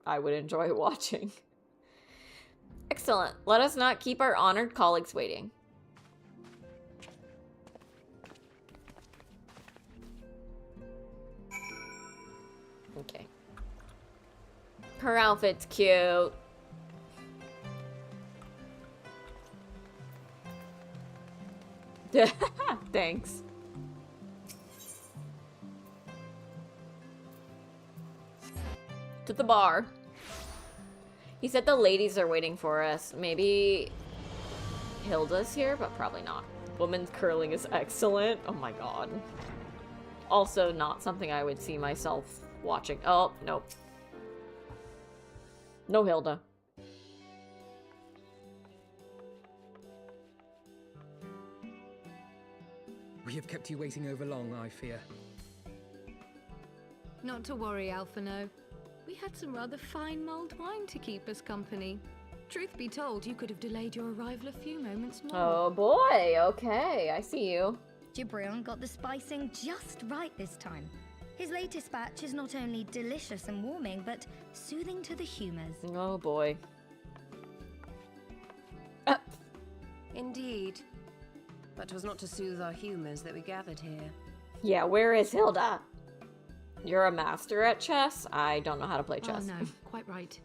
I would enjoy watching. Excellent. Let us not keep our honored colleagues waiting. Okay. Her outfit's cute. Thanks. To the bar. He said the ladies are waiting for us. Maybe Hilda's here, but probably not. Women's curling is excellent. Oh my god. Also not something I would see myself watching. Oh, nope. No Hilda. We have kept you waiting over long, I fear. Not to worry, Alphino. We had some rather fine mulled wine to keep us company. Truth be told, you could have delayed your arrival a few moments more. Oh boy, okay, I see you. Gibrion got the spicing just right this time. His latest batch is not only delicious and warming, but soothing to the humors. Oh boy. Indeed. But 'twas not to soothe our humors that we gathered here. Yeah, where is Hilda? You're a master at chess? I don't know how to play chess. Oh no, quite right.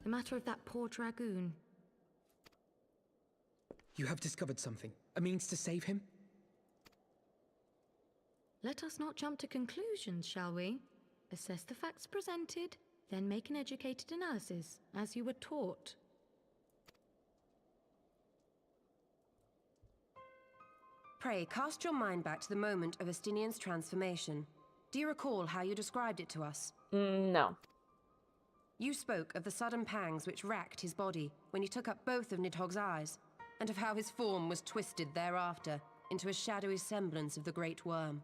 The matter of that poor dragoon. You have discovered something. A means to save him? Let us not jump to conclusions, shall we? Assess the facts presented, then make an educated analysis, as you were taught. Pray, cast your mind back to the moment of Estinian's transformation. Do you recall how you described it to us? No. You spoke of the sudden pangs which racked his body when he took up both of Nidhogg's eyes, and of how his form was twisted thereafter into a shadowy semblance of the Great Worm.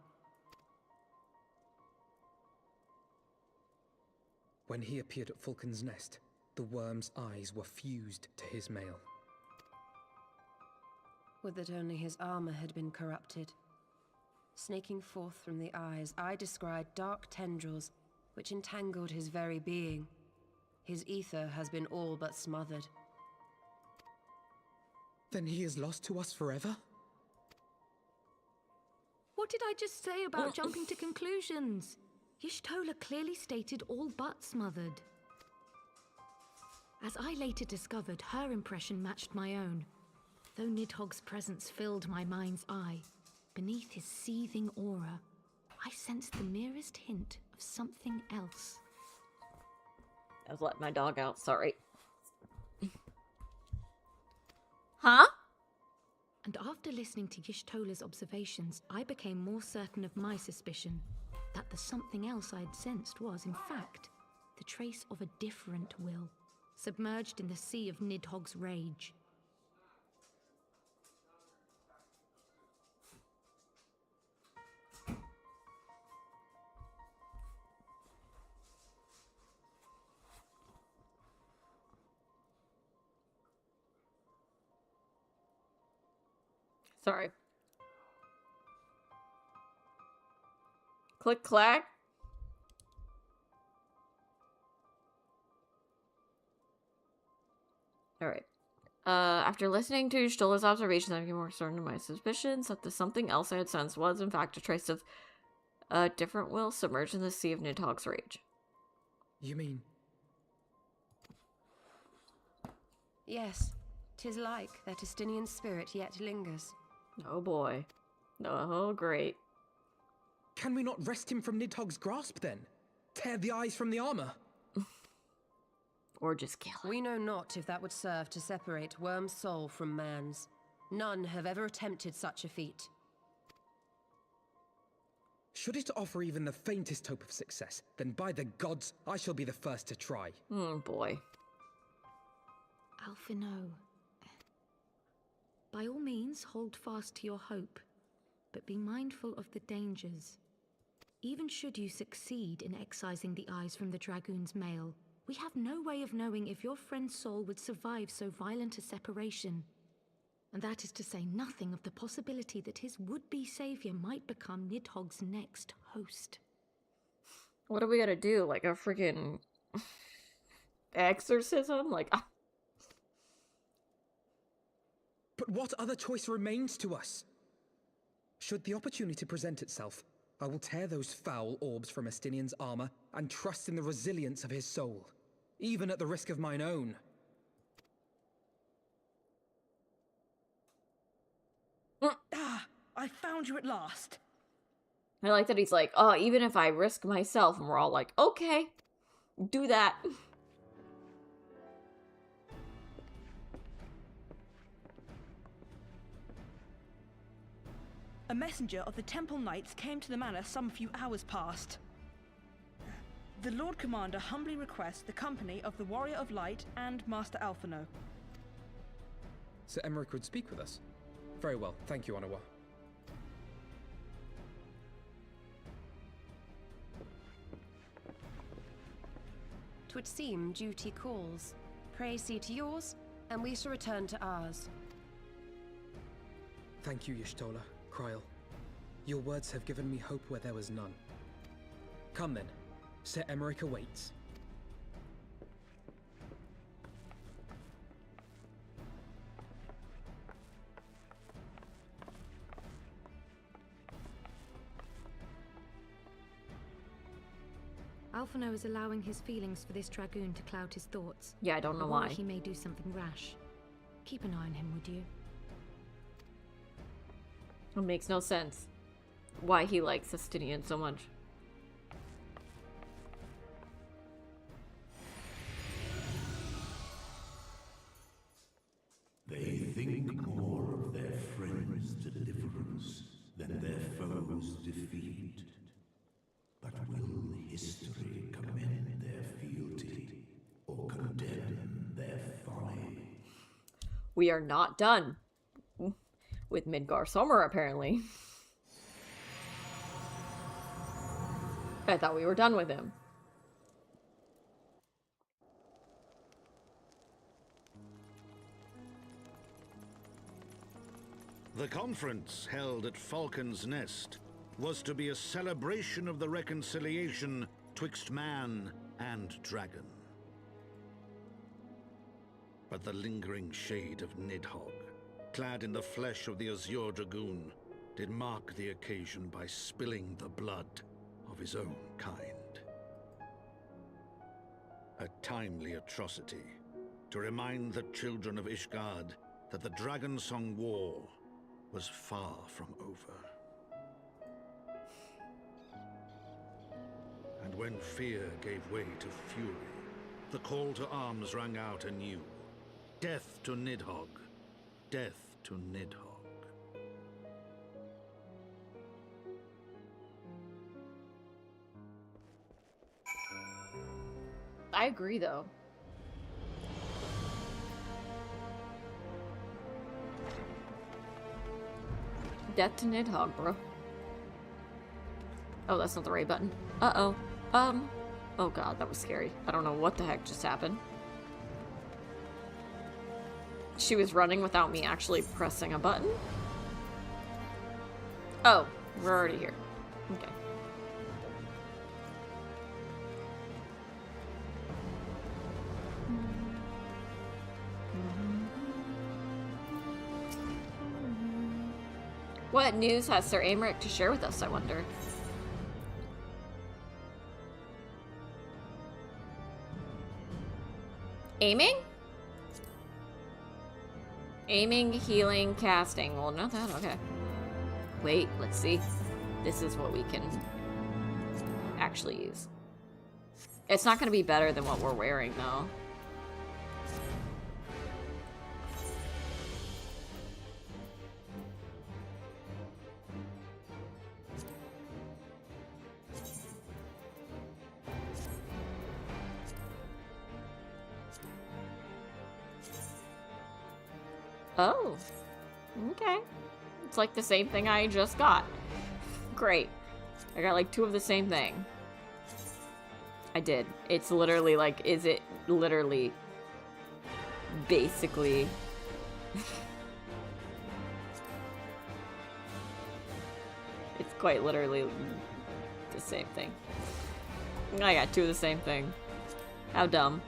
When he appeared at Falcon's Nest, the worm's eyes were fused to his mail. Would that only his armor had been corrupted. Snaking forth from the eyes, I descried dark tendrils which entangled his very being. His ether has been all but smothered. Then he is lost to us forever? What did I just say about jumping to conclusions? Y'shtola clearly stated all but smothered. As I later discovered, her impression matched my own. Though Nidhogg's presence filled my mind's eye, beneath his seething aura, I sensed the merest hint of something else. I was letting my dog out, sorry. Huh? And after listening to Y'shtola's observations, I became more certain of my suspicion that the something else I'd sensed was, in fact, the trace of a different will, submerged in the sea of Nidhogg's rage. Sorry. Click clack. Alright. After listening to Stola's observations, I became more certain of my suspicions that the something else I had sensed was, in fact, a trace of a different will submerged in the sea of Nidhogg's rage. You mean? Yes, 'tis like that Estinian spirit yet lingers. Oh boy. Oh, great. Can we not wrest him from Nidhogg's grasp, then? Tear the eyes from the armor? Or just kill him. We know not if that would serve to separate Worm's soul from man's. None have ever attempted such a feat. Should it offer even the faintest hope of success, then by the gods, I shall be the first to try. Oh boy. Alphino. By all means, hold fast to your hope, but be mindful of the dangers. Even should you succeed in excising the eyes from the Dragoon's mail, we have no way of knowing if your friend's soul would survive so violent a separation. And that is to say nothing of the possibility that his would-be savior might become Nidhogg's next host. What are we gonna do? Like a freaking exorcism? Like... But what other choice remains to us? Should the opportunity present itself, I will tear those foul orbs from Estinian's armor and trust in the resilience of his soul, even at the risk of mine own. Ah, I found you at last. I like that he's like, oh, even if I risk myself, and we're all like, okay, do that. A messenger of the Temple Knights came to the manor some few hours past. The Lord Commander humbly requests the company of the Warrior of Light and Master Alphino. Sir Emmerich would speak with us. Very well, thank you, Onawa. 'Twould seem duty calls. Pray see to yours, and we shall return to ours. Thank you, Y'shtola, Kryl. Your words have given me hope where there was none. Come then. Sir Emmerich awaits. Alphino is allowing his feelings for this dragoon to cloud his thoughts. Yeah, I don't know Or why. he may do something rash. Keep an eye on him, would you? It makes no sense why he likes Justinian so much. They think more of their friends' deliverance than their foes' defeat. But will history commend their fealty or condemn their folly? We are not done with Midgar Sommer, apparently. I thought we were done with him. The conference held at Falcon's Nest was to be a celebration of the reconciliation twixt man and dragon. But the lingering shade of Nidhogg, clad in the flesh of the Azure Dragoon, did mark the occasion by spilling the blood of his own kind. A timely atrocity to remind the children of Ishgard that the Dragon Song War was far from over. And when fear gave way to fury, the call to arms rang out anew. Death to Nidhogg. Death to Nidhogg. I agree, though. Death to Nidhogg, bro. Oh, that's not the right button. Uh-oh. Oh god, that was scary. I don't know what the heck just happened. She was running without me actually pressing a button? Oh, we're already here. Okay. What news has Sir Aymeric to share with us, I wonder? Aiming? Aiming, healing, casting. Well, not that. Okay. Wait, let's see. This is what we can actually use. It's not going to be better than what we're wearing, though. Oh, okay. It's like the same thing I just got. Great. I got like two of the same thing. I did. It's literally like, is it literally basically it's quite literally the same thing. I got two of the same thing. How dumb.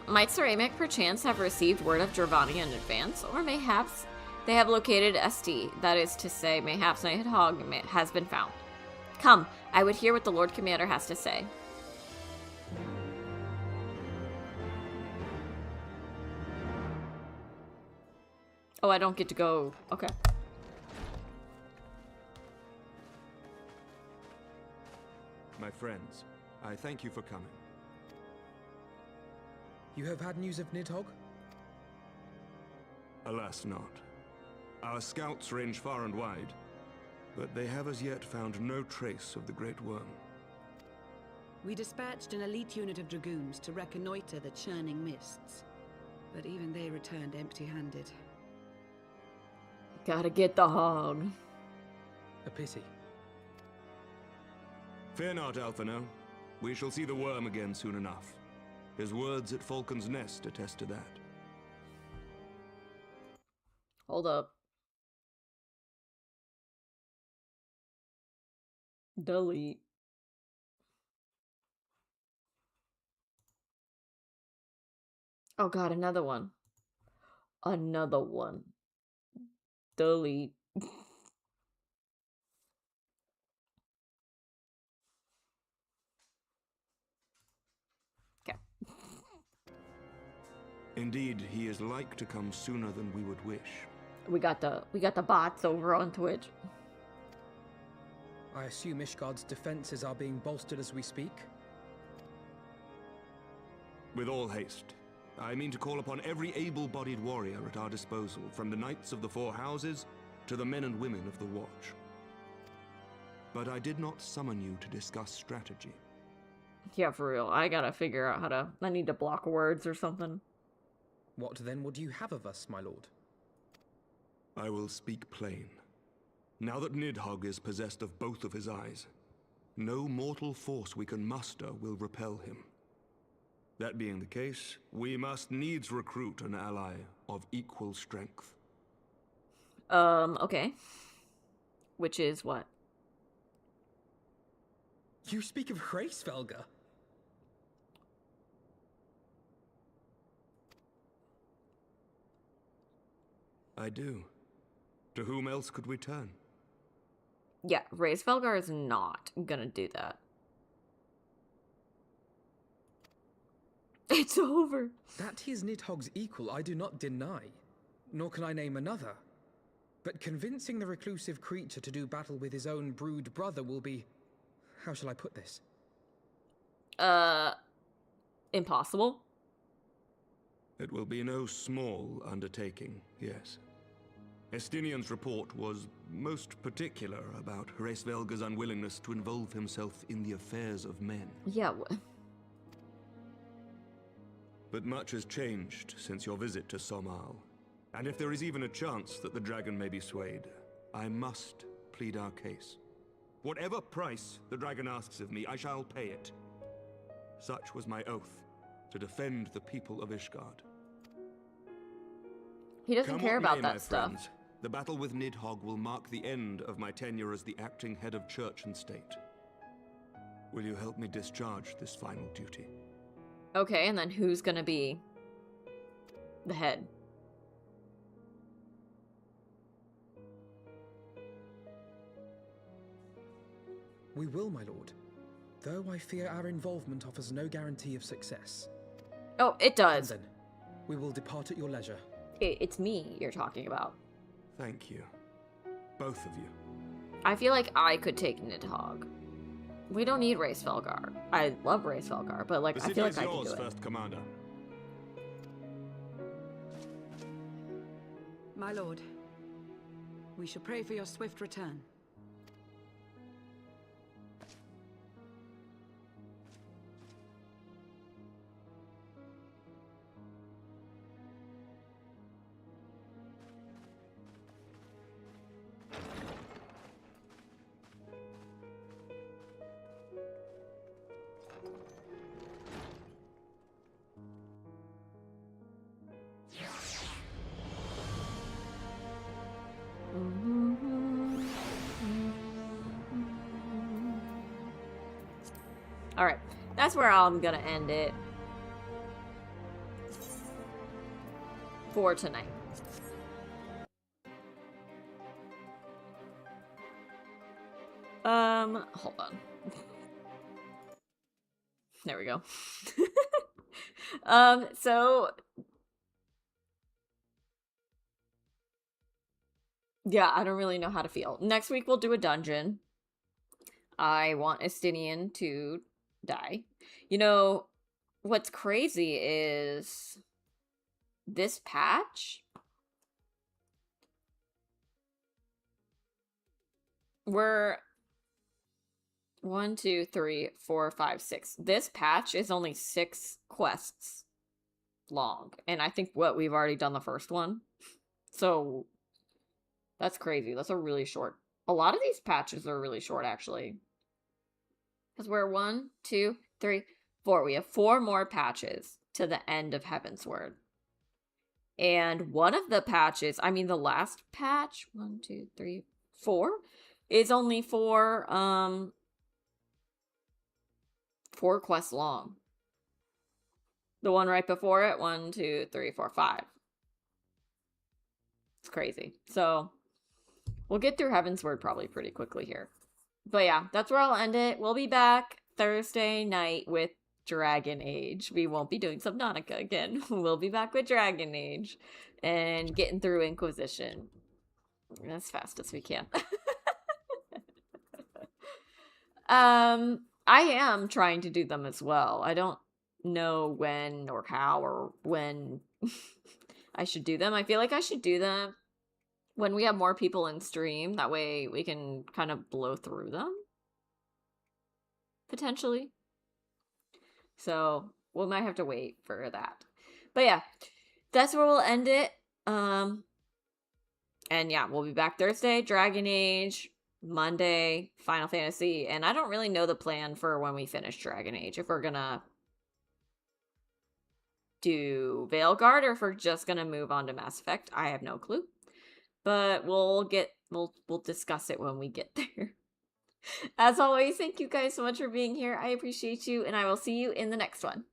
Might Sir Aymeric perchance have received word of Dravania in advance, or mayhaps they have located ST, that is to say, mayhaps Nidhogg has been found. Come, I would hear what the Lord Commander has to say. Oh, I don't get to go. Okay. My friends, I thank you for coming. You have had news of Nidhogg? Alas not. Our scouts range far and wide, but they have as yet found no trace of the Great Worm. We dispatched an elite unit of dragoons to reconnoiter the churning mists, but even they returned empty-handed. Gotta get the hog. A pity. Fear not, Alphino. We shall see the worm again soon enough. His words at Falcon's Nest attest to that. Hold up. Delete. Oh god, another one. Another one. Delete. Okay. Indeed, he is like to come sooner than we would wish. We got the bots over on Twitch. I assume Ishgard's defenses are being bolstered as we speak? With all haste. I mean to call upon every able-bodied warrior at our disposal, from the Knights of the Four Houses to the men and women of the Watch. But I did not summon you to discuss strategy. Yeah, for real. I gotta figure out how to... I need to block words or something. What then would you have of us, my lord? I will speak plain. Now that Nidhogg is possessed of both of his eyes, no mortal force we can muster will repel him. That being the case, we must needs recruit an ally of equal strength. Okay. Which is what? You speak of Hraesvelgr? I do. To whom else could we turn? Yeah, Hraesvelgr is not gonna do that. It's over. That he is Nidhogg's equal, I do not deny. Nor can I name another. But convincing the reclusive creature to do battle with his own brood brother will be... How shall I put this? Impossible? It will be no small undertaking, yes. Estinian's report was most particular about Hraesvelgr's unwillingness to involve himself in the affairs of men. Yeah, But much has changed since your visit to Somal. And if there is even a chance that the dragon may be swayed, I must plead our case. Whatever price the dragon asks of me, I shall pay it. Such was my oath, to defend the people of Ishgard. He doesn't Come care what about may, that my stuff. friends, the battle with Nidhogg will mark the end of my tenure as the acting head of church and state. Will you help me discharge this final duty? Okay, and then who's gonna be the head? We will, my lord. Though I fear our involvement offers no guarantee of success. Oh, it does. And then, we will depart at your leisure. It's me you're talking about. Thank you. Both of you. I feel like I could take Nidhogg. We don't need Hraesvelgr. I love Hraesvelgr, but like I feel like I can do it. First Commander. My lord, we shall pray for your swift return. Alright, that's where I'm gonna end it for tonight. Hold on. There we go. So yeah, I don't really know how to feel. Next week we'll do a dungeon. I want Estinian to die. You know, what's crazy is this patch. We're 1, 2, 3, 4, 5, 6. This patch is only 6 quests long. And I think we've already done the first one. So that's crazy. That's a really short. A lot of these patches are really short, actually. Because we're 1, 2, 3, 4. We have 4 more patches to the end of Heavensward. And one of the patches, I mean the last patch, 1, 2, 3, 4, is only for 4 quests long. The one right before it, 1, 2, 3, 4, 5. It's crazy. So we'll get through Heaven's Word probably pretty quickly here. But yeah, that's where I'll end it. We'll be back Thursday night with Dragon Age. We won't be doing Subnautica again. We'll be back with Dragon Age and getting through Inquisition as fast as we can. I am trying to do them as well. I don't know when or how or when I should do them. I feel like I should do them when we have more people in stream. That way we can kind of blow through them. Potentially. So we might have to wait for that. But yeah, that's where we'll end it. And yeah, we'll be back Thursday, Dragon Age, Monday, Final Fantasy. And I don't really know the plan for when we finish Dragon Age. If we're gonna do Veilguard or if we're just gonna move on to Mass Effect. I have no clue. But we'll discuss it when we get there. As always, thank you guys so much for being here. I appreciate you, and I will see you in the next one.